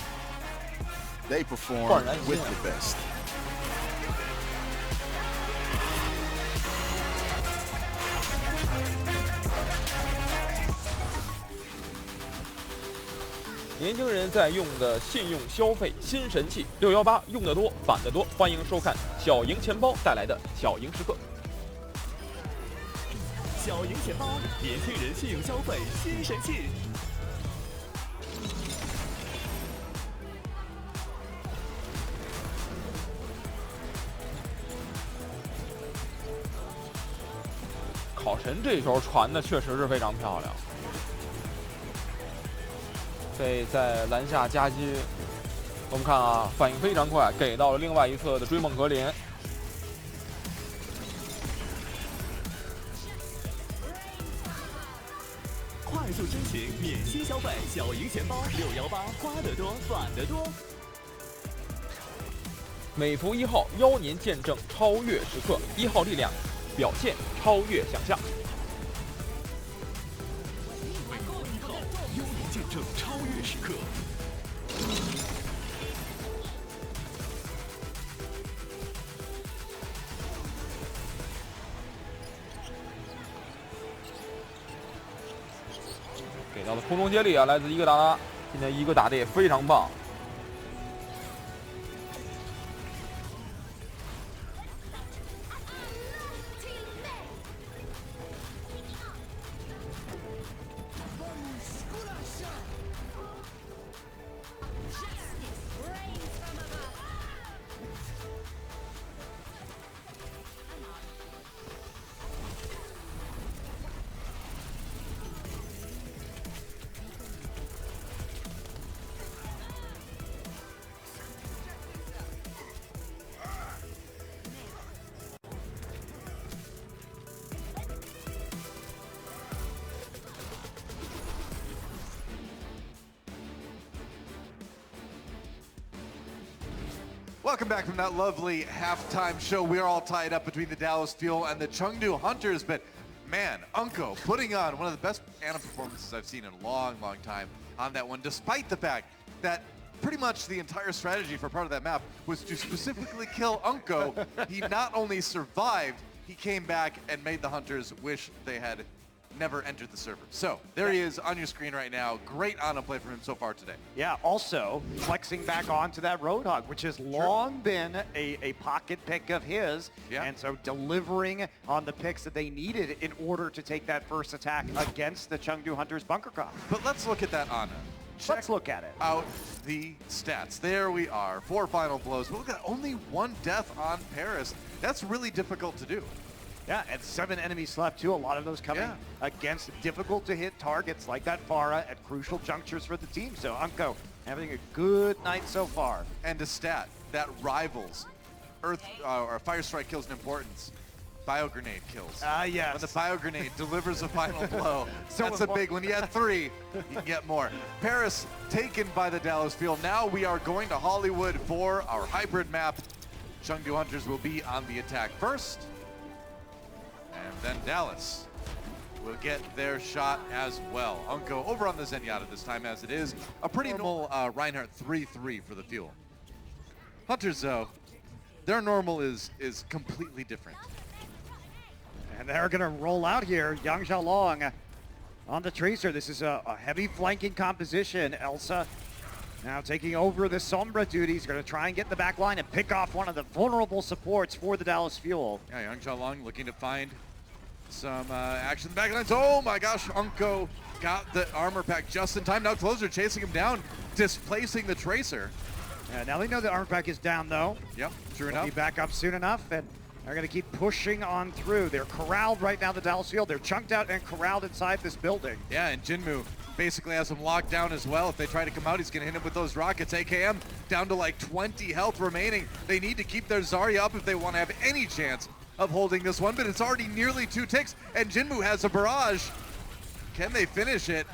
they perform 焕然一 with 新。 the best. 年轻人在用的信用消费新神器618，用得多，返得多。欢迎收看小赢钱包带来的小赢时刻。小赢钱包，年轻人信用消费新神器。考神这球传的确实是非常漂亮，被在篮下夹击。我们看啊，反应非常快，给到了另外一侧的追梦格林。快速申请免息消费小赢钱包618，花得多，返得多。美服1号邀您见证超越时刻，1号力量表现超越想象。美服1号邀您见证超越时刻。给到了空中接力啊，来自伊戈达拉，今天伊戈打的也非常棒。Welcome back from that lovely halftime show. We're all tied up between the Dallas Fuel and the Chengdu Hunters, but man, Unko putting on one of the best Ana performances I've seen in a long, long time on that one, despite the fact that pretty much the entire strategy for part of that map was to specifically kill Unko. He not only survived, he came back and made the Hunters wish they had never entered the server. So there he is on your screen right now. Great Ana play from him so far today. Yeah, also flexing back onto that Roadhog, which has long been a pocket pick of his. Yeah. And so delivering on the picks that they needed in order to take that first attack against the Chengdu Hunters bunker craft. But let's look at that Ana. Let's look at it. Out the stats. There we are. 4 final blows. But look at only 1 death on Paris. That's really difficult to do. Yeah, and 7 enemies left too. A lot of those coming against difficult to hit targets like that Pharah at crucial junctures for the team. So Unko having a good night so far. And a stat that rivals Earth or Fire Strike kills in importance. Bio Grenade kills. Yes. When the Bio Grenade delivers a final blow, that's a big one. You had 3, you can get more. Paris taken by the Dallas Fuel. Now we are going to Hollywood for our hybrid map. Chengdu Hunters will be on the attack first. And then Dallas will get their shot as well. Unko over on the Zenyatta this time, as it is a pretty normal Reinhardt 3-3 for the Fuel. Hunters, though, their normal is completely different. And they're going to roll out here. Yangxiaolong on the Tracer. This is a heavy flanking composition. Elsa now taking over the Sombra duties. Going to try and get the back line and pick off one of the vulnerable supports for the Dallas Fuel. Yeah, Yangxiaolong looking to find some action in the back lines. Oh my gosh, Unko got the armor pack just in time. Now Closer chasing him down, displacing the Tracer. Yeah, now they know the armor pack is down though. Yep, true They'll enough. be back up soon enough, and they're going to keep pushing on through. They're corralled right now, the Dallas Fuel. They're chunked out and corralled inside this building. Yeah, and Jinmu basically has him locked down as well. If they try to come out, he's going to hit him with those rockets. AKM down to like 20 health remaining. They need to keep their Zarya up if they want to have any chance of holding this one, but it's already nearly 2 ticks, and Jinmu has a barrage. Can they finish it?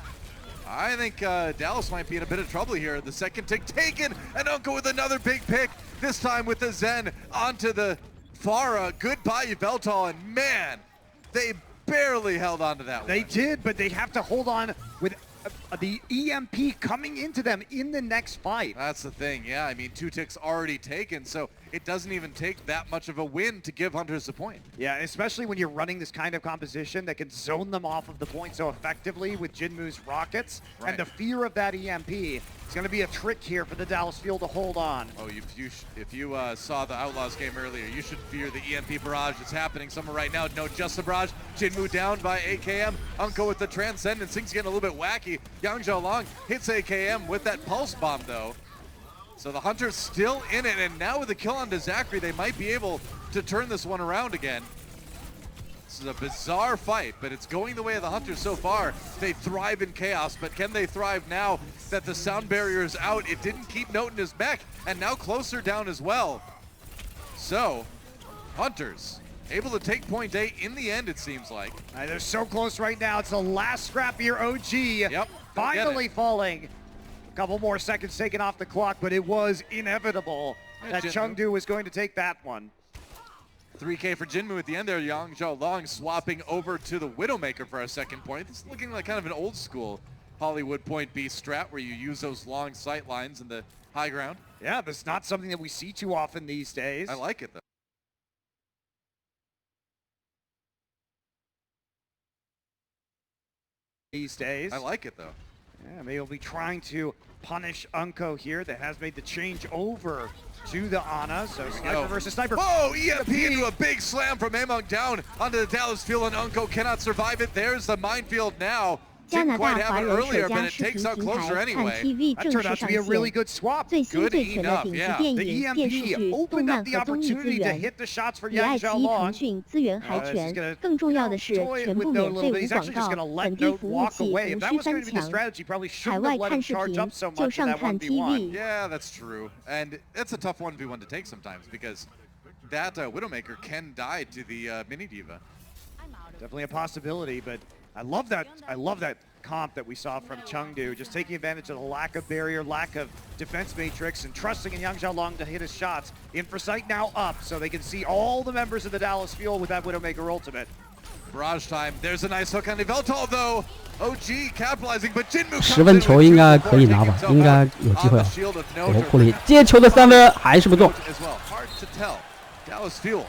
I think Dallas might be in a bit of trouble here. The second tick taken, and Unko with another big pick, this time with the Zen onto the Pharah. Goodbye, Veltal, and man, they barely held on to that one. They did, but they have to hold on with the EMP coming into them in the next fight. That's the thing, yeah. I mean, 2 ticks already taken, so it doesn't even take that much of a win to give Hunters the point. Yeah, especially when you're running this kind of composition that can zone them off of the point so effectively with Jinmu's rockets. Right. And the fear of that EMP is going to be a trick here for the Dallas Fuel to hold on. Oh, if you saw the Outlaws game earlier, you should fear the EMP barrage that's happening somewhere right now. No, just the barrage. Jinmu down by AKM. Unko with the Transcendence. Things getting a little bit wacky. Yangxiaolong hits AKM with that Pulse Bomb, though. So the Hunters still in it, and now with the kill on to Zachary, they might be able to turn this one around again. This is a bizarre fight, but it's going the way of the Hunters so far. They thrive in chaos, but can they thrive now that the sound barrier is out? It didn't keep Note in his mech, and now closer down as well. So, Hunters able to take point A in the end, it seems like. They're so close right now. It's the last scrap here. OG finally falling. A couple more seconds taken off the clock, but it was inevitable that Chengdu was going to take that one. 3K for Jinmu at the end there. Yangxiaolong swapping over to the Widowmaker for a second point. This is looking like kind of an old school Hollywood point B strat where you use those long sight lines in the high ground. Yeah, that's not something that we see too often these days. I like it though. I like it though. Yeah, maybe we'll be trying to punish Unko here that has made the change over to the Ana. So sniper versus sniper. Whoa, EMP into a big slam from Among down onto the Dallas Fuel, and Unko cannot survive it. There's the minefield now. Didn't quite have it earlier, but it takes out closer anyway. That turned out to be a really good swap. Good enough, yeah. The EMP opened up the opportunity to hit the shots for Yangxiaolong. He's actually just going to let Note walk away. If that was going to be the strategy, probably shouldn't have let him charge up so much in that 1v1. Yeah, that's true. And it's a tough 1v1 to take sometimes because that Widowmaker can die to the Mini Diva. Definitely a possibility, but I love that comp that we saw from Chengdu, just taking advantage of the lack of barrier, lack of defense matrix, and trusting in Yangxiaolong to hit his shots. Infrasight now up, so they can see all the members of the Dallas Fuel with that Widowmaker ultimate. Barrage time. There's a nice hook on Niveltal though. OG capitalizing, but Jinmu 10分球应该可以拿吧，应该有机会啊。我库里接球的3分还是不中。Hard to tell. Dallas Fuel.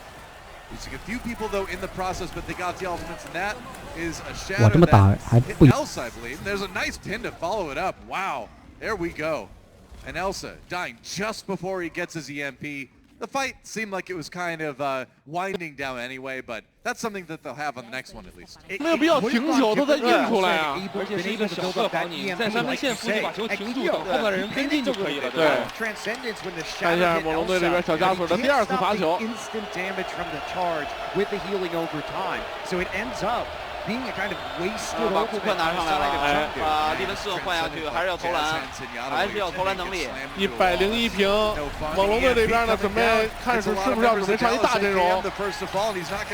Losing a few people though in the process, but they got the ultimates, and that is a shadow that hit Elsa, I believe. There's a nice pin to follow it up. Wow, there we go. And Elsa dying just before he gets his EMP. The fight seemed like it was kind of winding down anyway, but that's something that they'll have on the next one at least. 没有必要停球，都在运出来啊！而且是一个小侧防，你在3分线附近把球停住，等后面的人跟进就可以了。对。看一下猛龙队这边小加索的第2次罚球。Instant damage from the charge with the healing over time, so it ends up being a kind of wasted 把库克拿上来了，把利文斯换下去，还是要投篮，还是要投篮能力。101平，猛龙队这边呢，准备看是不是要准备上一大阵容。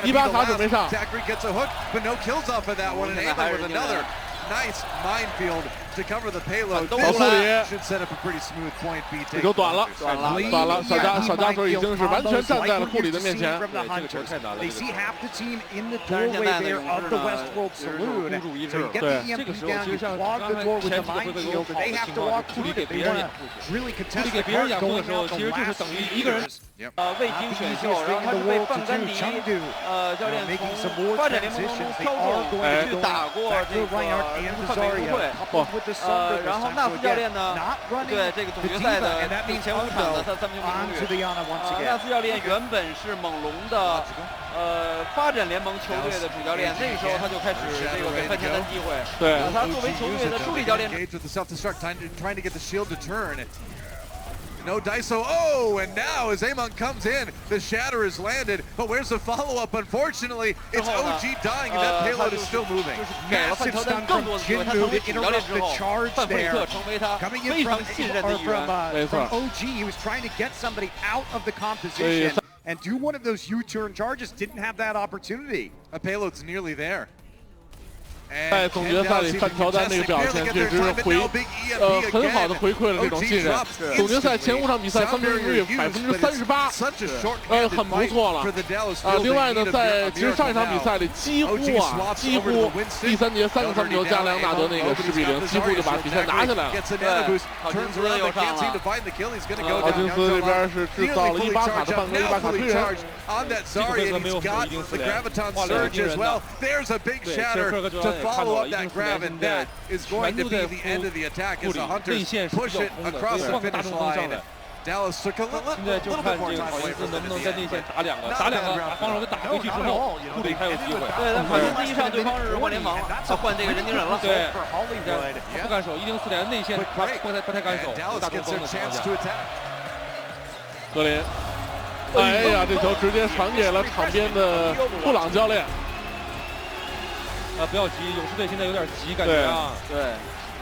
伊巴卡准备上。Nice minefield to cover the payload. Should set up a pretty smooth point B. 这球短了，小加索已经是完全站在了库里的面前。They see half the team in the doorway there of the Westworld Saloon. So you get the EMP down, you clog the door with the minefield, but they have to walk through it. They want to really contest the card going out the last few years. 未经选秀，然后他是被范甘迪教练从发展联盟当中挑中去打过这个范美工会，然后纳斯教练呢，对这个总决赛的前5场的他3分球命中率，纳斯教练原本是猛龙的发展联盟球队的主教练，那个时候他就开始这个给范乔丹机会，对，他作为球队的助理教练。No Daiso, oh, and now as Amon comes in, the shatter is landed, but where's the follow-up? Unfortunately, it's OG dying, and that payload is still moving. Massive stun from Chengdu to interrupt the charge there. Coming in from OG, he was trying to get somebody out of the composition and do one of those U-turn charges, didn't have that opportunity. That payload's nearly there. 在总决赛里范乔丹那个表现确实很好的回馈了这种信任。总决赛前5场比赛三分率38%，很不错了。另外呢，其实上一场比赛里几乎第3节3个三分球加莱昂纳德那个10比0，几乎就把比赛拿下来了。考辛斯又上了，考辛斯这边是制造了伊巴卡的犯规，伊巴卡推人。这个回合没有1定4连，画了1定人的。对，这赫克就follow up that grab, and that is going to be the end of the attack as the Hunters push it across the finish line. Dallas took a little 现在就看这个考辛斯能不能在内线打两个，把防守给打回去之后，库里还有机会。对，但考辛斯一上，对方是换联防了，他换这个人盯人了。对，不敢守，1定4连内线不太敢守，大中锋的情况下。格林，哎呀，这球直接传给了场边的布朗教练。不要急，勇士队现在有点急，感觉啊。对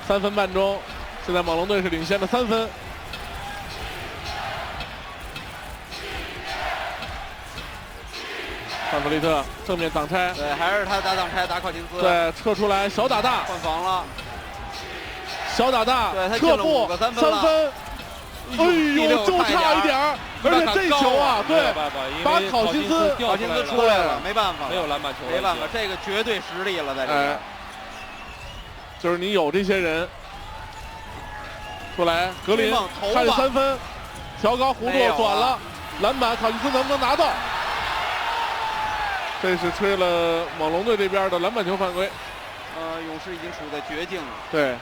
，3分半钟，现在猛龙队是领先的3分。范弗利特正面挡拆，对，还是他打挡拆打考辛斯。对，撤出来，小打大换防了，小打大，对，他撤步3分。哎呦，就差一点儿，而且这球啊，对，把考辛斯出来了，没办法，没有篮板球，没办法，这个绝对实力了，在这边。就是你有这些人出来，格林看着3分，调高弧度短了，篮板，考辛斯能不能拿到？这是吹了猛龙队这边的篮板球犯规。勇士已经处在绝境了。对。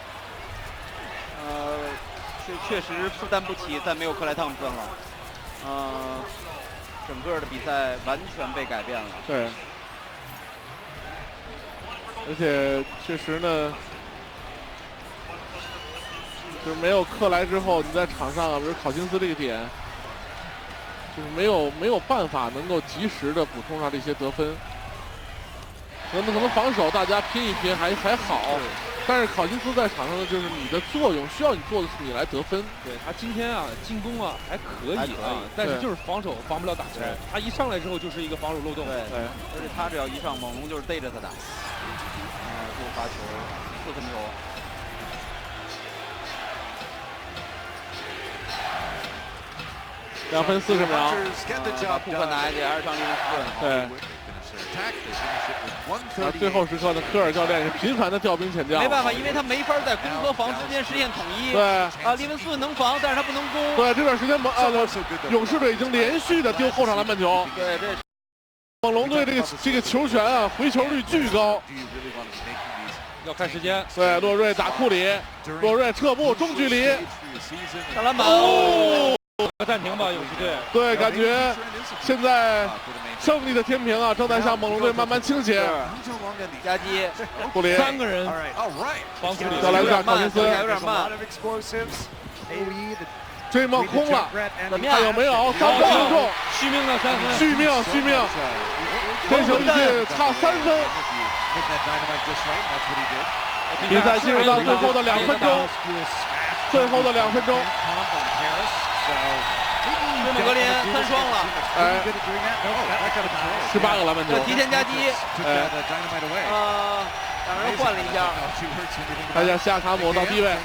确实负担不起，再没有克莱汤普森了。整个的比赛完全被改变了。对。而且确实呢，就是没有克莱之后，你在场上啊，比如考辛斯这个点，就是没有办法能够及时的补充上这些得分。可能防守大家拼一拼还好。但是考辛斯在场上的就是你的作用，需要你做的是你来得分。对他今天啊，进攻啊还可以啊，但是就是防守防不了打拆。他一上来之后就是一个防守漏洞。对，而且他只要一上，猛龙就是逮着他打。就罚球，4分球。2分40秒。库克拿一点，2上利文斯。对。最后时刻呢，科尔教练是频繁的调兵遣将。没办法，因为他没法在攻和防之间实现统一。对利文斯能防，但是他不能攻。对，这段时间勇士队已经连续的丢后场篮板球。对，这猛龙队这个球权啊，回球率巨高。要看时间。对，洛瑞打库里，洛瑞撤步中距离，上篮板。暂停吧，勇士队。对，感觉现在胜利的天平啊，正在向猛龙队慢慢倾斜。夹击，库里3个人，防库里。再来看考辛斯，有点慢。追梦空了，看有没有3分命中，续命了3分，续命，这球一进，差3分。比赛进入到最后的2分钟，追梦格林3双了，哎，18个篮板球，提前夹击，两人换了一下，看一下夏卡姆到低位，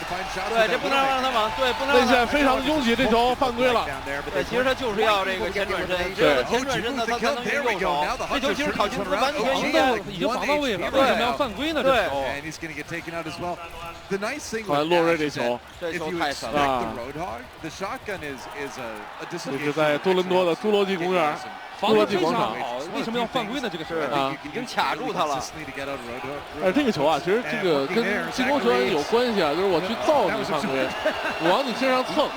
对，这不能让他往，对，不能内线非常的拥挤，这球犯规了。对，其实他就是要这个前转身，只有前转身呢，他才能用右手。这球其实考辛斯完全已经防到位了，为什么要犯规呢？对。看洛瑞这球，这球太神了。这是在多伦多的侏罗纪公园。防守非常好，为什么要犯规呢？这个是已经卡住他了。这个球啊，其实这个跟进攻球员有关系啊，就是我去造你犯规，我往你身上蹭。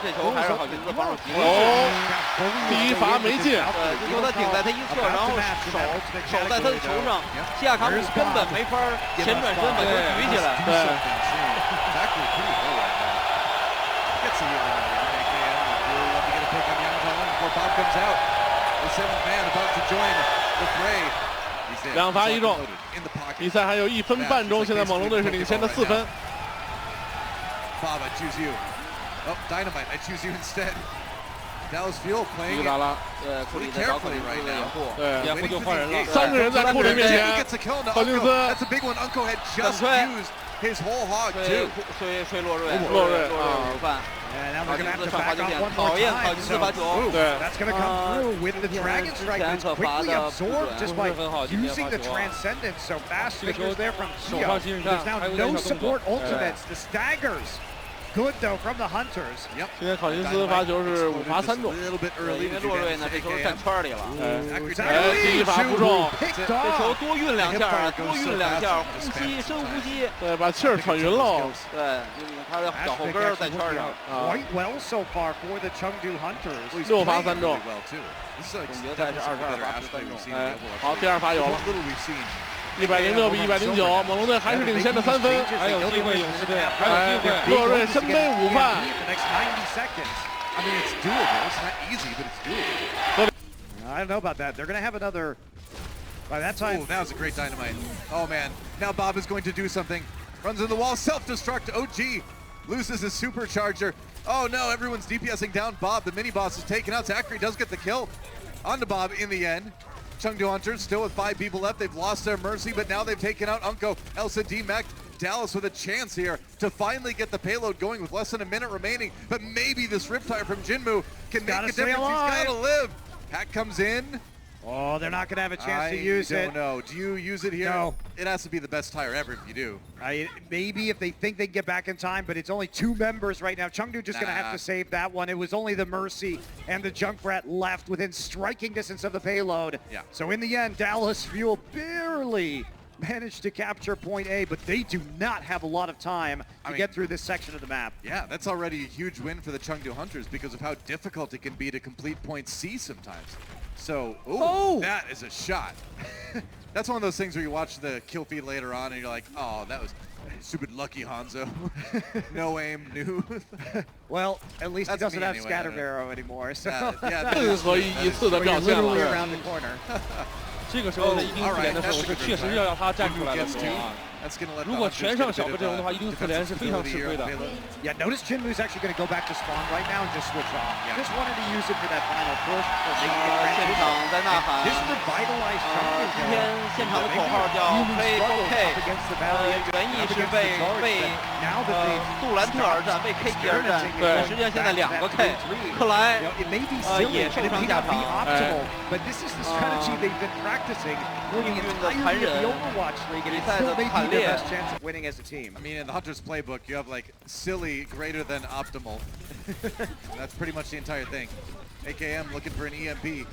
这球还是好辛斯防守极第一罚没进。对，这球他顶在他一侧，然后手在他的球上，西亚卡姆根本没法前转身把球举起来。对。2罚1中，比赛还有1分半钟，现在猛龙队是领先的4分。Dallas Fuel playing it pretty carefully right now. 对，掩护就换人了。3个人在库里面前，考辛斯 That's a big one. Uncle had just used his whole hog too. 吹洛瑞啊。 And now they're going to have to back off one more time. So that's going to come through with the Dragon Strike that's quickly absorbed just by using the Transcendence. So fast figures there from Kyo. There's now no support ultimates. The staggers. Good though from the Hunters. Yep. 现在考辛斯发球是5罚3中。 因为洛瑞呢这球站圈里了。第一罚不中。这球多运2下，多运2下，呼吸深呼吸。对，把气儿喘匀喽。对，他的脚后跟在圈上。 Quite well so far for the Chengdu Hunters. 6罚3中。总决赛是22罚13中。哎，好，第2罚有了。 106比109，猛龙队还是领先的3分，还有机会，勇士队还有机会。洛瑞身背5犯。 I mean, it's doable. It's not easy, but it's doable. I don't know about that. They're going to have another. By that time. Oh, that was a great dynamite. Oh man, now Bob is going to do something. Runs in the wall, self-destruct. OG loses his supercharger. Oh no, everyone's DPSing down Bob. The mini boss is taken out. Zachary does get the kill onto Bob in the end. Chengdu Hunters still with 5 people left. They've lost their mercy, but now they've taken out Unko, Elsa, D-Mac, Dallas with a chance here to finally get the payload going with less than a minute remaining. But maybe this Riptide from Jinmu can make a difference. He's got to live. Pack comes in. Oh, they're not going to have a chance to use it. I don't know. Do you use it here? No. It has to be the best tire ever if you do. Maybe if they think they can get back in time, but it's only 2 members right now. Chengdu just going to have to save that one. It was only the Mercy and the Junkrat left within striking distance of the payload. Yeah. So in the end, Dallas Fuel barely managed to capture point A, but they do not have a lot of time to get through this section of the map. Yeah, that's already a huge win for the Chengdu Hunters because of how difficult it can be to complete point C sometimes. So, that is a shot. That's one of those things where you watch the kill feed later on and you're like, oh, that was stupid lucky Hanzo. No aim, new. Well, at least he doesn't have Scattered Arrow anymore. So. Yeah, 任何一次的表现了。 around the corner. 这个时候在一定4连的时候是确实要让他站出来的时候啊。如果全上小个阵容的话，一定4连是非常吃亏的。Yeah, notice Jinmu's actually going to go back to spawn right now and just switch off. Just wanted to use it for that final push. 现场在呐喊。 This revitalized Chengdu. 今天现场的口号叫 Play for K， 原意是为杜兰特而战，为 KG 而战。对，实际上现在2个 K， 克莱也受伤下场。 But this is the strategy they've been practicing for the entirety of the Overwatch League, and it still may be their best chance of winning as a team. I mean, in the Hunters playbook, you have like silly greater than optimal. That's pretty much the entire thing. AKM looking for an EMP.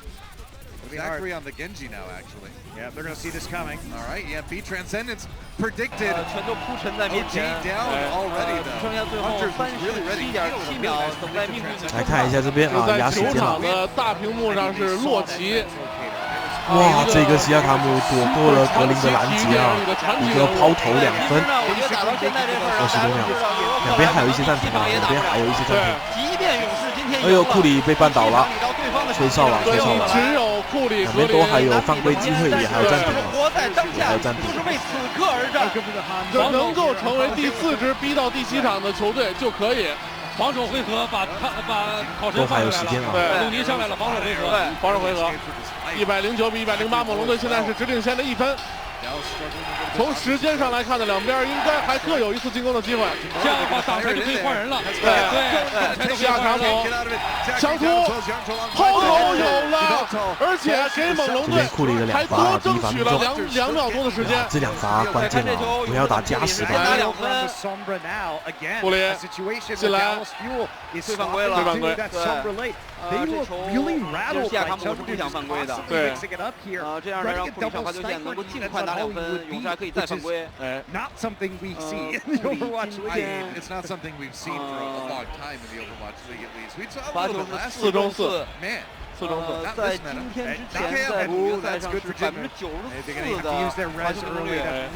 Zachary on the Genji now, actually. Yeah, they're going to see this coming. All right, EMP Transcendence predicted. 全都铺陈在面前。 down already though. 剩下最后37.7秒，等待命运的。来看一下这边啊，压时间了。在球场的大屏幕上是洛奇。 哇，这个西亚卡姆躲过了格林的拦截啊，一个抛投2分。20多秒，两边还有一些暂停啊，两边还有一些暂停。哎呦，库里被绊倒了，吹哨了，吹哨了。只有库里两边都还有犯规机会，也还有暂停，还有暂停。为此刻而战，能够成为第4支逼到第7场的球队就可以。 防守回合把考神放出来了，对，鲁尼上来了，防守回合，防守回合，109比108，猛龙队现在是只领先的1分。从时间上来看呢，两边应该还各有一次进攻的机会。这样的话，挡拆就可以换人了。对，西亚卡姆强突，抛投有了，而且给猛龙队还多争取了2秒多的时间。这2罚关键了，不要打加时吧。库里进来，吹犯规了，吹犯规。西亚卡姆是不想犯规的。对。这样让库里上罚球线能够尽快拿2分，勇士还可以再犯规。Not something we see in the Overwatch League. It's not something we've seen for a long time in the Overwatch League at least. We saw a 罚 little 球 bit 是 last 4中4， man. 4中4。在今天之前，在总决赛上是94%的罚球命中率。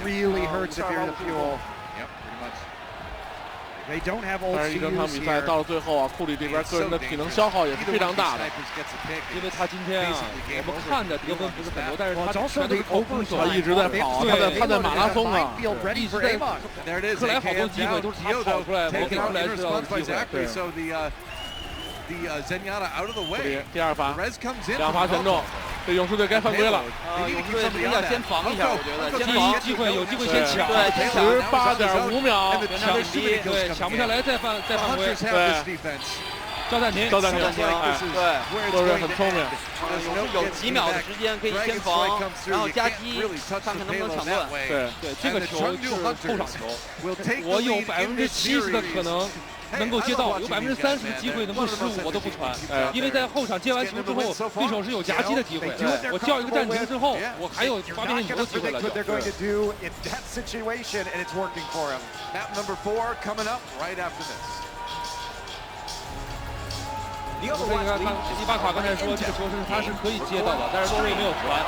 Really hurts if you're the Fuel. Yep, pretty much. They don't have 但是一整场比赛到了最后啊，库里这边个人的体能消耗也是非常大的。因为他今天啊，我们看的得分不是很多，但是他全都是投分手，他一直在跑，他在马拉松啊，一直在克莱好多机会都是他跑出来，我给出来制造的机会。the Zenyatta out of the way. 第2发 Rez comes in. 2发全中，这勇士队该犯规了。勇士队要先防一下，我觉得先防，机会有机会先抢，对，先抢。18.5秒，抢敌，对，抢不下来再犯规，对。 叫暂停，叫暂停，对，都是很聪明。勇士有几秒的时间可以先防，然后夹击，看看能不能抢断。对，这个球是后场球，我有70%的可能能够接到，有30%的机会能够失误，我都不传，因为在后场接完球之后，对手是有夹击的机会。我叫一个暂停之后，我还有发边线球的机会了。这个伊巴卡刚才说这个球他是可以接到的，但是洛瑞没有传，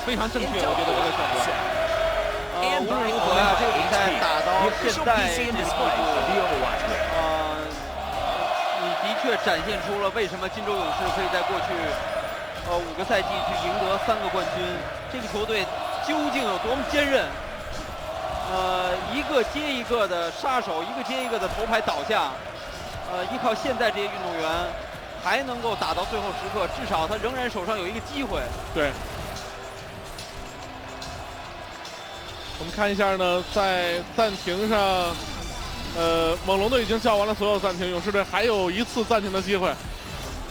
非常正确，我觉得这个选择。无论如何呀，这个比赛打到现在这个地步，你的确展现出了为什么金州勇士可以在过去5个赛季去赢得3个冠军。这个球队究竟有多么坚韧？一个接一个的杀手，一个接一个的头牌倒下。依靠现在这些运动员。 还能够打到最后时刻，至少他仍然手上有一个机会。对，我们看一下呢，在暂停上，猛龙队已经叫完了所有暂停，勇士队还有1次暂停的机会，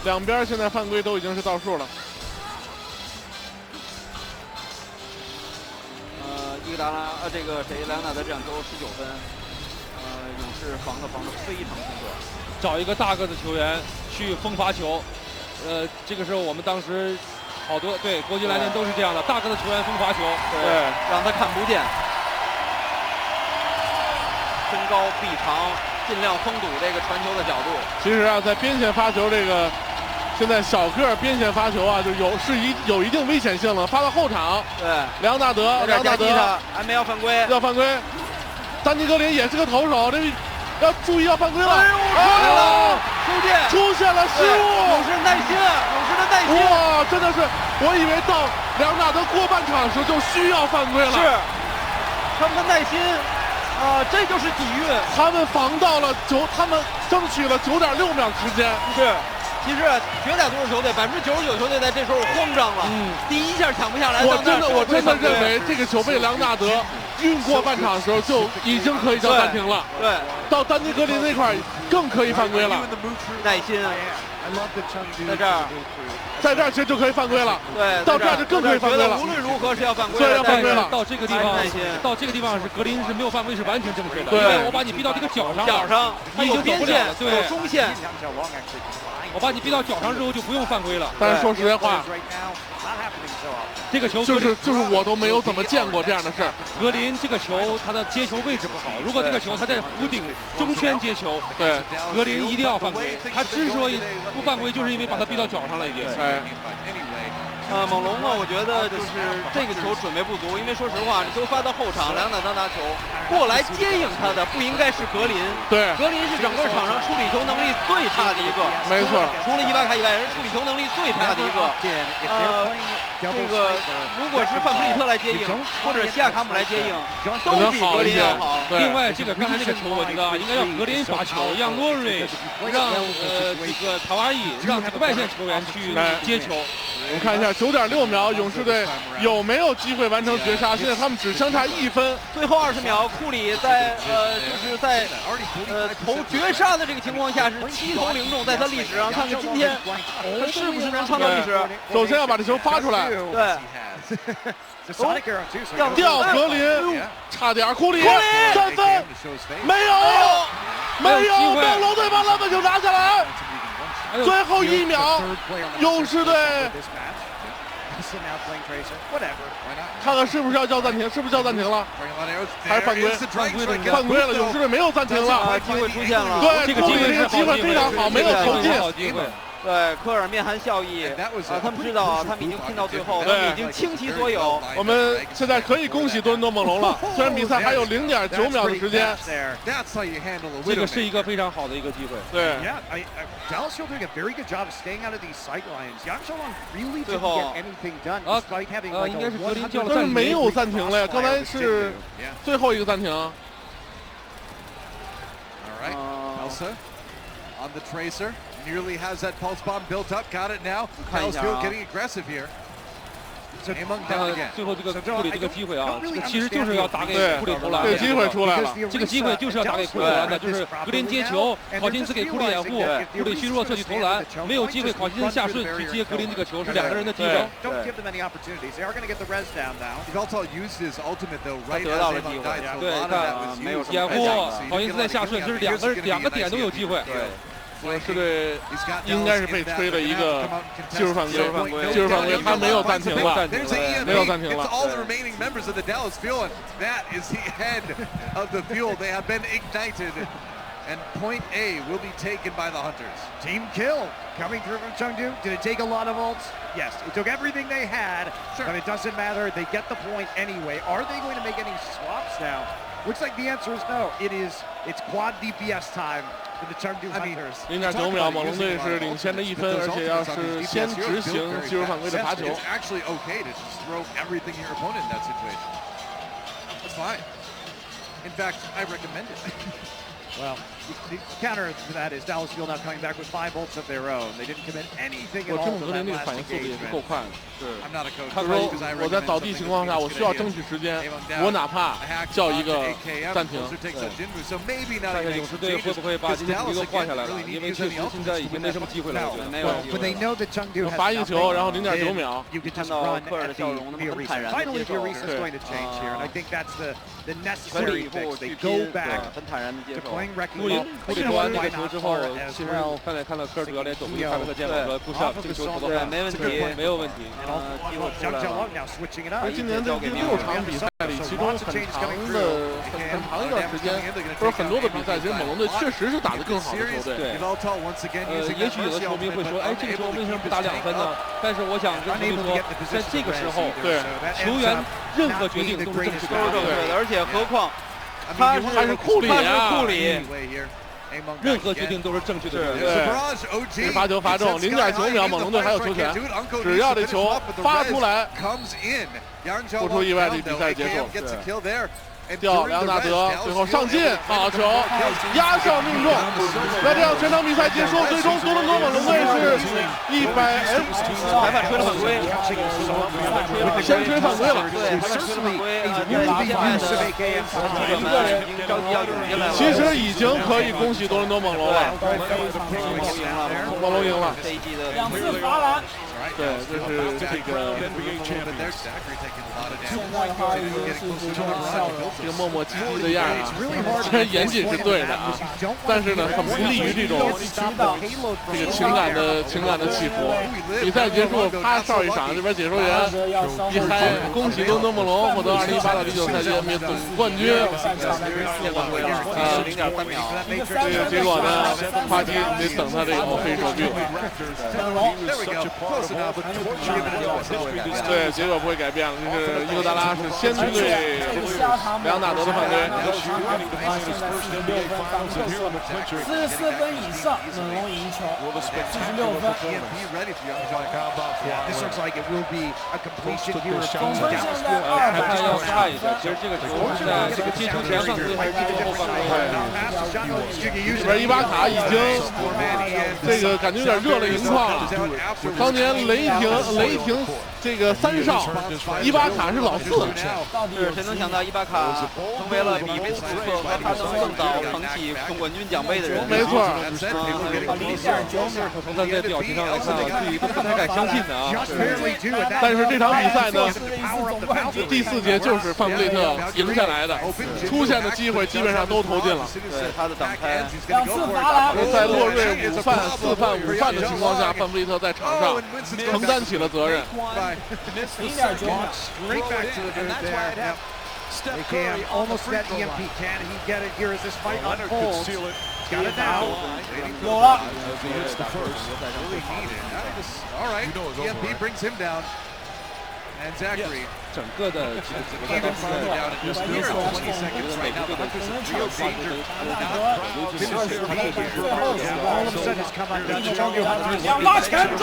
两边现在犯规都已经是倒数了。伊戈达拉，这个谁，莱昂纳德这场球19分，勇士防的非常出色。 找一个大个子球员去封罚球，这个是我们当时好多对国际篮联都是这样的，大个子球员封罚球，对，让他看不见，身高臂长，尽量封堵这个传球的角度。其实啊，在边线发球这个，现在小个边线发球啊，就有一定危险性了，发到后场。对，梁纳德还没要犯规，要犯规，丹尼格林也是个投手，这。 要注意，要犯规了！出现了失误！勇士耐心，勇士的耐心！哇，真的是，我以为到梁纳德过半场时就需要犯规了。是，他们的耐心，这就是底蕴。他们防到了他们争取了9.6秒时间。是，其实绝大多数球队，99%球队在这时候慌张了。第一下抢不下来。我真的认为这个球被梁纳德。 运过半场的时候就已经可以叫暂停了，对，到丹尼格林那块更可以犯规了。耐心，在这儿其实就可以犯规了，对，到这儿就更可以犯规了。无论如何是要犯规，对，要犯规了。到这个地方是格林是没有犯规是完全正确的，对，因为我把你逼到这个脚上，他有边线，有中线，我把你逼到脚上之后就不用犯规了。但是说实在话。 这个球就是我都没有怎么见过这样的事儿。格林这个球他的接球位置不好，如果这个球他在弧顶中圈接球，对，格林一定要犯规。他之所以不犯规，就是因为把他逼到脚上了已经。猛龙呢，我觉得就是这个球准备不足，因为说实话，这球发到后场，梁纳德拿球过来接应他的不应该是格林，对，格林是整个场上处理球能力最差的一个，没错，除了伊巴卡以外，是处理球能力最差的一个。这个如果是范弗里特来接应，或者西亚卡姆来接应，都比格林要好。另外，这个刚才这个球，我觉得应该让格林罚球，让洛瑞，让这个塔瓦伊，让这个外线球员去接球。我们看一下9.6秒，勇士队有没有机会完成绝杀？现在他们只相差1分。最后20秒，库里在就是在投绝杀的这个情况下是7投0中，在他历史上看看今天他是不是能创造历史？首先要把这球发出来。对。掉格林，差点库里3分，没有，猛龙队把篮板球拿下来。最后1秒，勇士队看看是不是要叫暂停？是不是叫暂停了？还是犯规？犯规了！勇士队没有暂停了，机会出现了。对，库里这个机会非常好，没有投进。对，科尔面含笑意他们知道他们已经拼到最后，他们已经倾其所有。我们现在可以恭喜多伦多猛龙了，虽然比赛还有0.9秒的时间。这个是一个非常好的一个机会。对。最后应该是格林叫了暂停，但是没有暂停了呀，刚才是最后一个暂停。All right, Elsa on the tracer. Nearly has that pulse bomb built up. Got it now. Battlefield getting aggressive here. 最后这个库里这个机会啊，这个其实就是要打给库里投篮。这机会出来了，这个机会就是要打给库里投篮的，就是格林接球，考辛斯给库里掩护，库里虚弱侧去投篮，没有机会，考辛斯下顺去接格林这个球，是两个人的竞争。Yveltal used his ultimate though right 得到了机会，对，没有掩护，考辛斯在下顺，就是两个点都有机会。我是对，应该是被吹了一个技术犯规，技术犯规，他没有暂停了，没有暂停了。All the remaining members of the Dallas Fuel, and that is the end of the Fuel. They have been ignited, and point A will be taken by the Hunters. Team kill coming through from Chengdu. Did it take a lot of ults? Yes, it took everything they had, but it doesn't matter. They get the point anyway. Are they going to make any swaps now? Looks like the answer is no. It's quad DPS time. The Chengdu Hunters. 0.9秒，猛龙队是领先的1分，而且要是先执行技术犯规的罚球。It's actually okay to just throw everything your opponent in that situation. That's fine. In fact, I recommend it. Well, the counter to that is Dallas Fuel now coming back with 5 ults of their own. They didn't commit anything at all to that last engagement. I'm not a coach. 他说我在倒地情况下，我需要争取时间，我哪怕叫一个暂停。看看勇士队会不会把今天一个换下来了，因为确实现在已经没什么机会了，我觉得。没有。But they know that Chengdu has 罚一个球，然后0.9秒。 You can just run at the Eureka. Finally, the Eureka is going to change here, and I think that's the necessary fix. They go back to playing Wrecking Ball. 库里投完这个球之后，其实看了科尔主教练走过去拍了个肩膀，说不上这个球投的好，没问题，没有问题。Yangxiaolong now switching it up. 今年这6场比赛里，其中很长一段时间，不是很多的比赛，其实猛龙队确实是打得更好的球队。对，也许有的球迷会说，哎，这个球为什么不打2分呢？但是我想跟球迷说，在这个时候，对球员任何决定都是正确的，而且何况他是库里啊，任何决定都是正确的。对，罚球罚中，0.9秒，猛龙队还有球权，只要这球发出来，不出意外的比赛结束。掉莱昂纳德，最后上进，好球，压上命中。那这样全场比赛结束，最终多伦多猛龙队是裁判吹了犯规，先吹犯规了。其实已经可以恭喜多伦多猛龙了，猛龙赢了。这一季的2次罚篮。对，这是这个。这个磨磨唧唧的样啊，虽然严谨是对的啊，但是呢，很不利于这种这个情感的起伏。比赛结束，啪哨一响，这边解说员一嗨，恭喜多伦多猛龙获得2018到19赛季 NBA 总冠军。0.3秒，这个结果呢，夸基得等他这个飞手臂了。对，结果不会改变了，就是伊戈达拉是先针对莱昂纳德的犯规。44分以上，猛龙赢球，46分。This looks like it will be a completion here. 总分现在裁判要看一下，其实这个球是在这个接球前犯规还是接球后犯规？这边伊巴卡已经这个感觉有点热泪盈眶了。当年雷霆这个3少，伊巴卡是老4。是谁能想到伊巴卡成为了比维斯图克和他能更早捧起总冠军奖杯的人？没错。从他的表情上来看，自己都不太敢相信的啊。但是这场比赛呢，第4节就是范弗利特赢下来的，出现的机会基本上都投进了。对他的挡拆，2次罚篮。在洛瑞4犯5犯的情况下，范弗利特在场上承担起了责任。Straight back to the dirt there. AKM almost at EMP. Can he get it here as this fight unfolds? Got it now. 有了。 All right. EMP brings him down. And Zachary 整个的几个赛道是两大前奏，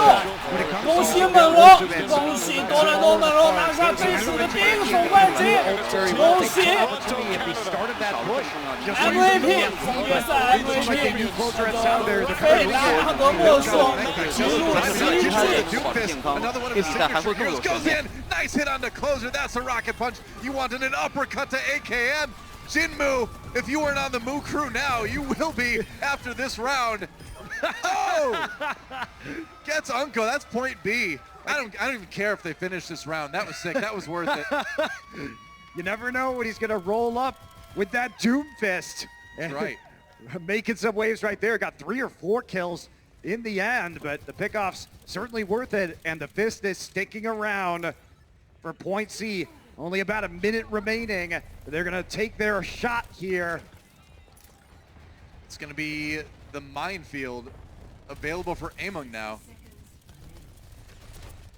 恭喜猛龙，恭喜多伦多猛龙拿下这次的冰手冠军，恭喜 MVP 总决赛 MVP， 贝拉和莫索进入奇迹。 Nice hit on the closer. That's a rocket punch. You wanted an uppercut to AKM. Jinmu, if you weren't on the Moo crew now, you will be after this round. Oh! Gets Unko. That's point B. I don't even care if they finish this round. That was sick. That was worth it. You never know when he's gonna roll up with that Doom Fist. That's right. Making some waves right there. Got 3 or 4 kills in the end, but the pickoff's certainly worth it, and the Fist is sticking around for point C. Only about a minute remaining. They're gonna take their shot here. It's gonna be the minefield available for Among now.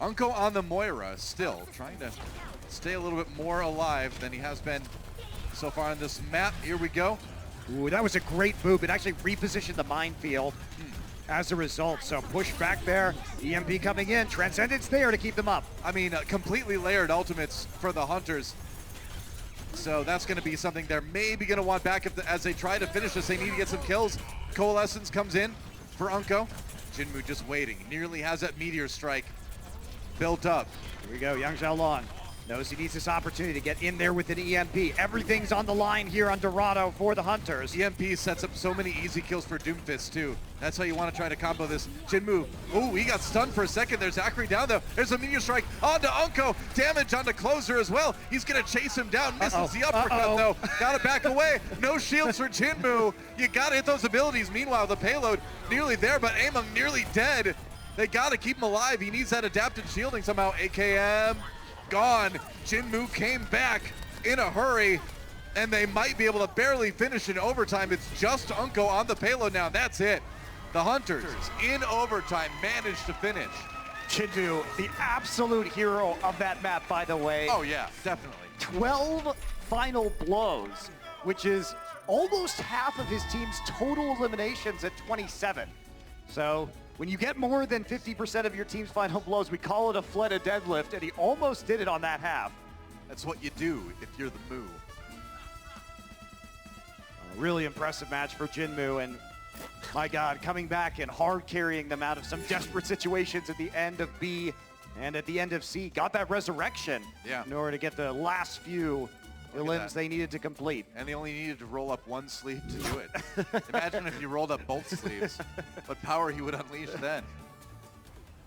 Unko on the Moira still trying to stay a little bit more alive than he has been so far on this map. Here we go. Ooh, that was a great move. It actually repositioned the minefield as a result. So push back there. EMP coming in. Transcendence there to keep them up. I mean, completely layered ultimates for the Hunters. So that's going to be something they're maybe going to want back as they try to finish this. They need to get some kills. Coalescence comes in for Unko. Jinmu just waiting. Nearly has that meteor strike built up. Here we go. Yangxiaolong knows he needs this opportunity to get in there with an EMP. Everything's on the line here on Dorado for the Hunters. EMP sets up so many easy kills for Doomfist too. That's how you want to try to combo this. Jinmu, ooh, he got stunned for a second. There's Zachary down though. There's a meteor strike onto Unko. Damage onto Closer as well. He's gonna chase him down. Misses the uppercut though. Gotta back away. No shields for Jinmu. You gotta hit those abilities. Meanwhile, the payload nearly there, but Among nearly dead. They gotta keep him alive. He needs that adapted shielding somehow. AKM gone. Jinmu came back in a hurry, and they might be able to barely finish in overtime. It's just Unko on the payload now. That's it. The Hunters in overtime managed to finish. Chengdu, the absolute hero of that map, by the way. Oh yeah, definitely. 12 final blows, which is almost half of his team's total eliminations at 27. So when you get more than 50% of your team's final blows, we call it a Fleta deadlift, and he almost did it on that half. That's what you do if you're the Moo. A really impressive match for Jinmu, and my God, coming back and hard carrying them out of some desperate situations at the end of B and at the end of C. Got that resurrection in order to get the last few limbs they needed to complete. And they only needed to roll up one sleeve to do it. Imagine if you rolled up both sleeves. What power he would unleash then.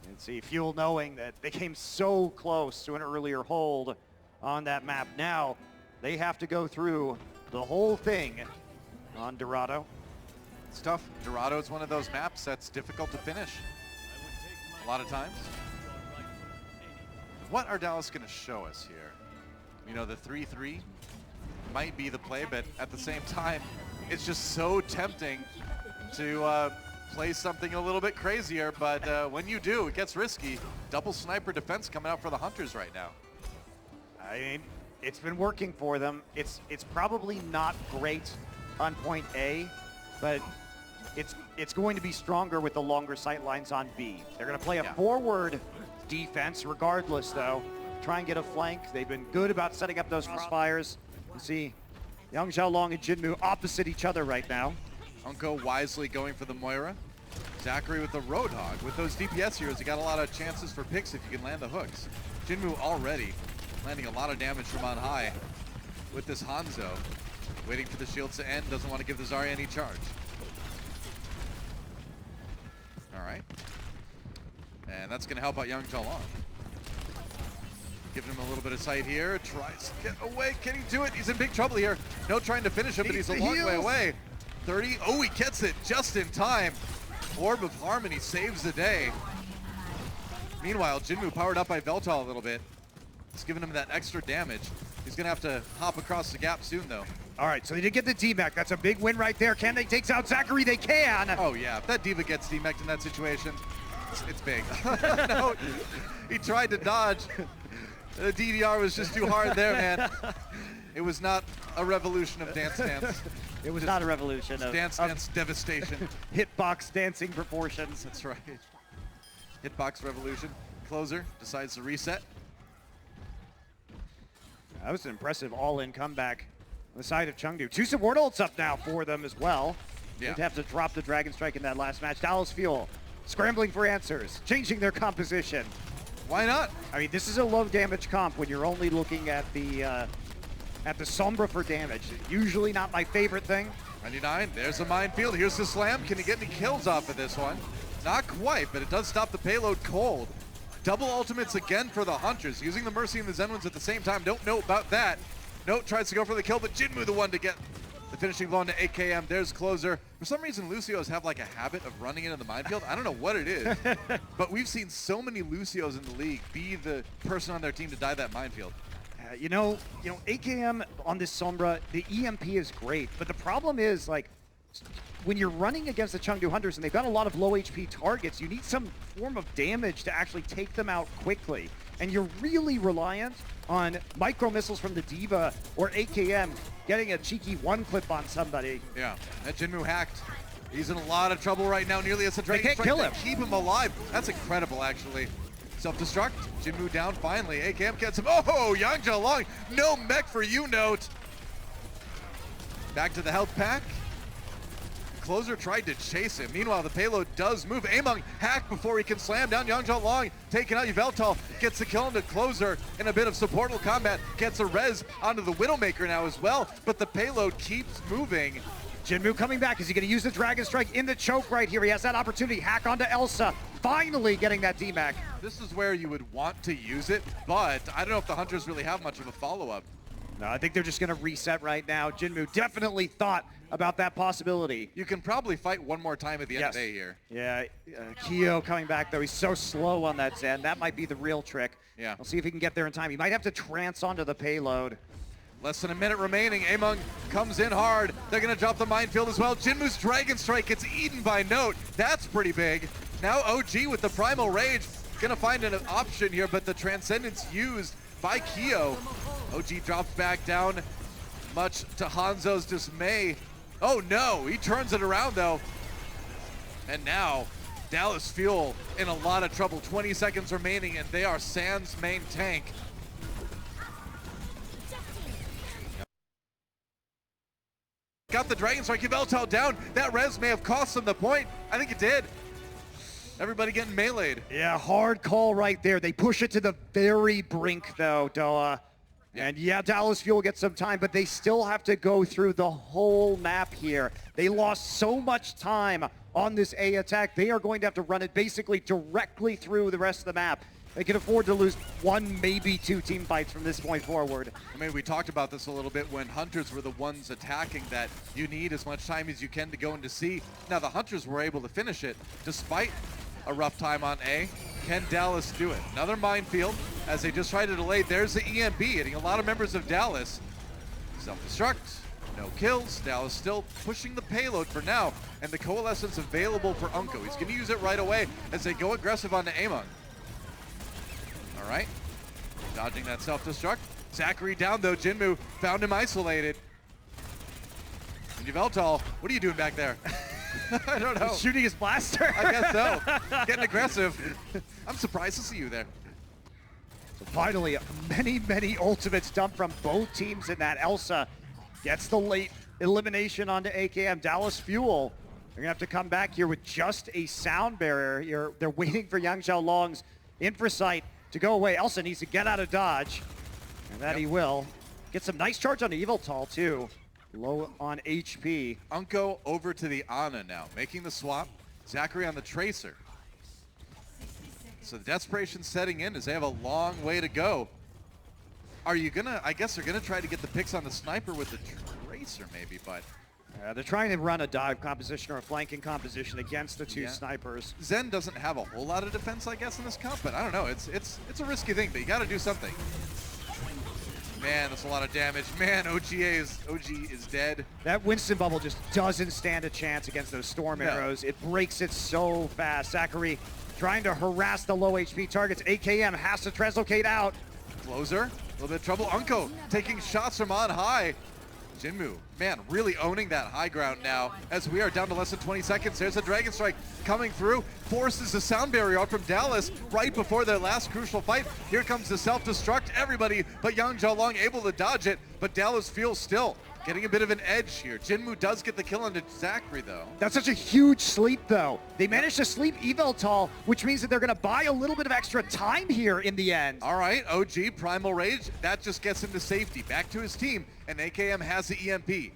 And see, Fuel knowing that they came so close to an earlier hold on that map. Now they have to go through the whole thing on Dorado. It's tough. Dorado is one of those maps that's difficult to finish a lot of times. What are Dallas going to show us here? You know, the 3-3 might be the play, but at the same time, it's just so tempting to play something a little bit crazier, but when you do, it gets risky. Double sniper defense coming out for the Hunters right now. I mean, it's been working for them. It's probably not great on point A, but it's going to be stronger with the longer sight lines on B. They're going to play a forward defense regardless, though. Try and get a flank. They've been good about setting up those crossfires. You see Yangxiaolong and Jinmu opposite each other right now. Unko wisely going for the Moira. Zachary with the Roadhog. With those DPS heroes, you got a lot of chances for picks if you can land the hooks. Jinmu already landing a lot of damage from on high with this Hanzo. Waiting for the shields to end, doesn't want to give the Zarya any charge. All right. And that's going to help out Yangxiaolong. Giving him a little bit of sight here. Tries to get away. Can he do it? He's in big trouble here. No trying to finish him, but he's a long way away. 30. Oh, he gets it just in time. Orb of Harmony saves the day. Meanwhile, Jinmu powered up by Veltal a little bit. It's giving him that extra damage. He's going to have to hop across the gap soon, though. All right, so they did get the D-Mech. That's a big win right there. Can they take out Zachary? They can. Oh, yeah. If that D.Va gets D-Mech'd in that situation, it's big. No, he tried to dodge. The DDR was just too hard there, man. It was not a revolution of Dance Dance. It was not a revolution of Dance Dance devastation. Hitbox dancing proportions. That's right. Hitbox revolution. Closer decides to reset. That was an impressive all-in comeback on the side of Chengdu. 2 support ults up now for them as well. Yeah. They'd have to drop the Dragon Strike in that last match. Dallas Fuel scrambling for answers, changing their composition. Why not? I mean, this is a low damage comp when you're only looking at the Sombra for damage. Usually not my favorite thing. 99, there's a minefield. Here's the slam. Can he get any kills off of this one? Not quite, but it does stop the payload cold. Double ultimates again for the Hunters, using the Mercy and the Zen ones at the same time. Don't know about that. Note tries to go for the kill, but Jinmu the one to get the finishing blow into AKM. There's Closer. For some reason, Lucios have like a habit of running into the minefield. I don't know what it is, but we've seen so many Lucios in the league be the person on their team to die that minefield. You know, AKM on this Sombra, the EMP is great, but the problem is, like, when you're running against the Chengdu Hunters and they've got a lot of low HP targets, you need some form of damage to actually take them out quickly. And you're really reliant on micro missiles from the Diva or AKM getting a cheeky one clip on somebody. Yeah, that Jinmu hacked. He's in a lot of trouble right now. Nearly has a Dragon Strike to keep him alive. That's incredible, actually. Self-destruct, Jinmu down finally. AKM gets him. Oh, Yangxiaolong, no mech for you, Note. Back to the health pack. Closer tried to chase him. Meanwhile, the payload does move. Among hacked before he can slam down Yangxiaolong. Taking out Yveltal, gets the kill into Closer in a bit of supportal combat. Gets a res onto the Widowmaker now as well, but the payload keeps moving. Jinmu coming back. Is he going to use the Dragon Strike in the choke right here? He has that opportunity. Hack onto Elsa. Finally getting that DMAC. This is where you would want to use it, but I don't know if the Hunters really have much of a follow-up. No, I think they're just going to reset right now. Jinmu definitely thought about that possibility. You can probably fight one more time at the end of the day here. Yeah, Kyo coming back, though. He's so slow on that Zen. That might be the real trick. Yeah. We'll see if he can get there in time. He might have to trance onto the payload. Less than a minute remaining. Among comes in hard. They're going to drop the minefield as well. Jinmu's Dragon Strike gets eaten by Note. That's pretty big. Now OG with the Primal Rage. Going to find an option here, but the Transcendence used by Kyo. OG drops back down, much to Hanzo's dismay. Oh no, he turns it around though. And now, Dallas Fuel in a lot of trouble. 20 seconds remaining, and they are Sans main tank. Got the Dragon Strike, Yveltal down. That res may have cost them the point. I think it did. Everybody getting meleeed. Yeah, hard call right there. They push it to the very brink though, Doa. And yeah, Dallas Fuel gets some time, but they still have to go through the whole map here. They lost so much time on this A attack. They are going to have to run it basically directly through the rest of the map. They can afford to lose 1, maybe 2 team fights from this point forward. I mean, we talked about this a little bit when Hunters were the ones attacking, that you need as much time as you can to go into C. Now the Hunters were able to finish it despite a rough time on A. Can Dallas do it? Another minefield as they just try to delay. There's the EMP hitting a lot of members of Dallas. Self-destruct, no kills. Dallas still pushing the payload for now, and the Coalescence available for Unko. He's gonna use it right away as they go aggressive onto Amon. All right, dodging that self-destruct. Zachary down though, Jinmu found him isolated. And Yveltal, what are you doing back there? I don't know. He's shooting his blaster. I guess so. Getting aggressive. I'm surprised to see you there. So finally, many ultimates dumped from both teams in that. Elsa gets the late elimination onto AKM. Dallas Fuel, they're gonna have to come back here with just a sound barrier here. They're waiting for Yangxiaolong's infrasight to go away. Elsa needs to get out of dodge, and that he will. Get some nice charge on the Yveltal too. Low on HP. Unko over to the Ana now, making the swap. Zachary on the Tracer. So the desperation setting in as they have a long way to go. Are you gonna, I guess they're gonna try to get the picks on the sniper with the Tracer maybe, but. They're trying to run a dive composition or a flanking composition against the two snipers. Zen doesn't have a whole lot of defense, I guess, in this comp, but I don't know. It's a risky thing, but you gotta do something. Man, that's a lot of damage. Man, OG is dead. That Winston bubble just doesn't stand a chance against those storm arrows. It breaks it so fast. Zachary trying to harass the low HP targets. AKM has to translocate out. Closer, a little bit of trouble. Unko taking shots from on high. Jinmu, man, really owning that high ground now as we are down to less than 20 seconds. There's a Dragon Strike coming through, forces the sound barrier out from Dallas right before their last crucial fight. Here comes the self-destruct. Everybody but Yangxiaolong able to dodge it, but Dallas feels still getting a bit of an edge here. Jinmu does get the kill into Zachary, though. That's such a huge sleep, though. They managed to sleep Eveltal, which means that they're going to buy a little bit of extra time here in the end. All right, OG, Primal Rage, that just gets him to safety. Back to his team, and AKM has the EMP.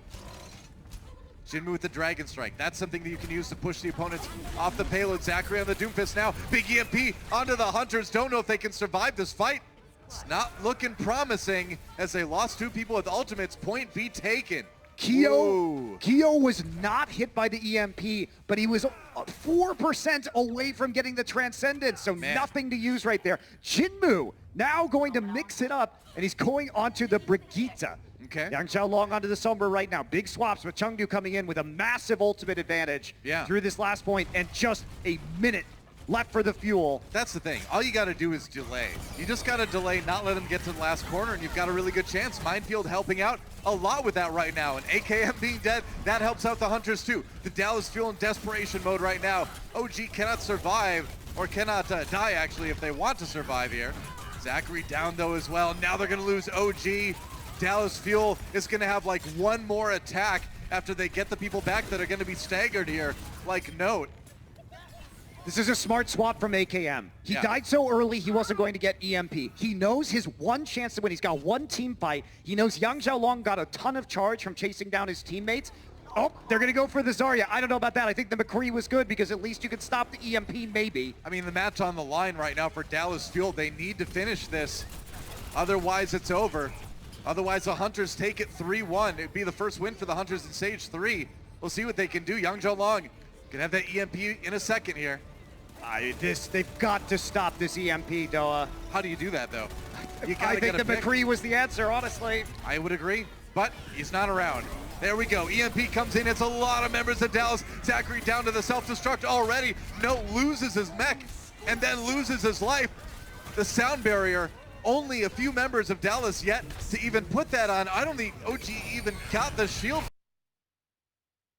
Jinmu with the Dragon Strike. That's something that you can use to push the opponents off the payload. Zachary on the Doomfist now. Big EMP onto the Hunters. Don't know if they can survive this fight. It's not looking promising as they lost 2 people with ultimates. Point B taken. Kyo was not hit by the EMP, but he was 4% away from getting the Transcendence, so nothing to use right there. Jinmu now going to mix it up, and he's going onto the Brigitte. Okay. Yangxiaolong onto the Sombra right now. Big swaps with Chengdu coming in with a massive ultimate advantage through this last point, and just a minute left for the fuel. That's the thing. All you got to do is delay. You just got to delay, not let them get to the last corner, and you've got a really good chance. Minefield helping out a lot with that right now, and AKM being dead, that helps out the Hunters too. The Dallas Fuel in desperation mode right now. OG cannot survive, or cannot die actually if they want to survive here. Zachary down though as well. Now they're going to lose OG. Dallas Fuel is going to have like one more attack after they get the people back that are going to be staggered here. Like Note. This is a smart swap from AKM. He died so early, he wasn't going to get EMP. He knows his one chance to win. He's got one team fight. He knows Yangxiaolong got a ton of charge from chasing down his teammates. Oh, they're going to go for the Zarya. I don't know about that. I think the McCree was good because at least you can stop the EMP, maybe. I mean, the match on the line right now for Dallas Fuel. They need to finish this. Otherwise, it's over. Otherwise, the Hunters take it 3-1. It'd be the first win for the Hunters in Stage 3. We'll see what they can do. Yangxiaolong can have that EMP in a second here. They've got to stop this EMP, Doa. How do you do that, though? I think the McCree was the answer, honestly. I would agree, but he's not around. There we go. EMP comes in. It's a lot of members of Dallas. Zachary down to the self-destruct already. No, loses his mech and then loses his life. The sound barrier, only a few members of Dallas yet to even put that on. I don't think OG even got the shield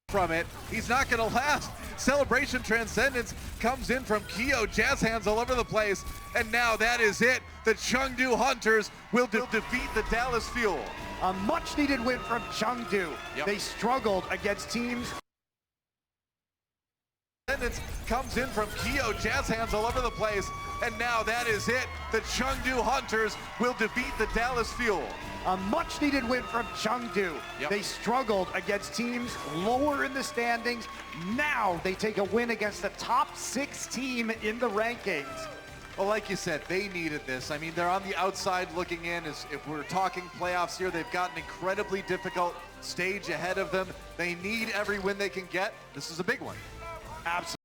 from it. He's not going to last. Celebration Transcendence comes in from Kyo. Jazz hands all over the place. And now that is it. The Chengdu Hunters will defeat the Dallas Fuel. A much-needed win from Chengdu. They struggled against teams. Transcendence comes in from Kyo. Jazz hands all over the place. And now that is it. The Chengdu Hunters will defeat the Dallas Fuel. A much-needed win from Chengdu. They struggled against teams lower in the standings. Now they take a win against the top 6 team in the rankings. Well, like you said, they needed this. I mean, they're on the outside looking in. As if we're talking playoffs here, they've got an incredibly difficult stage ahead of them. They need every win they can get. This is a big one. Absolutely.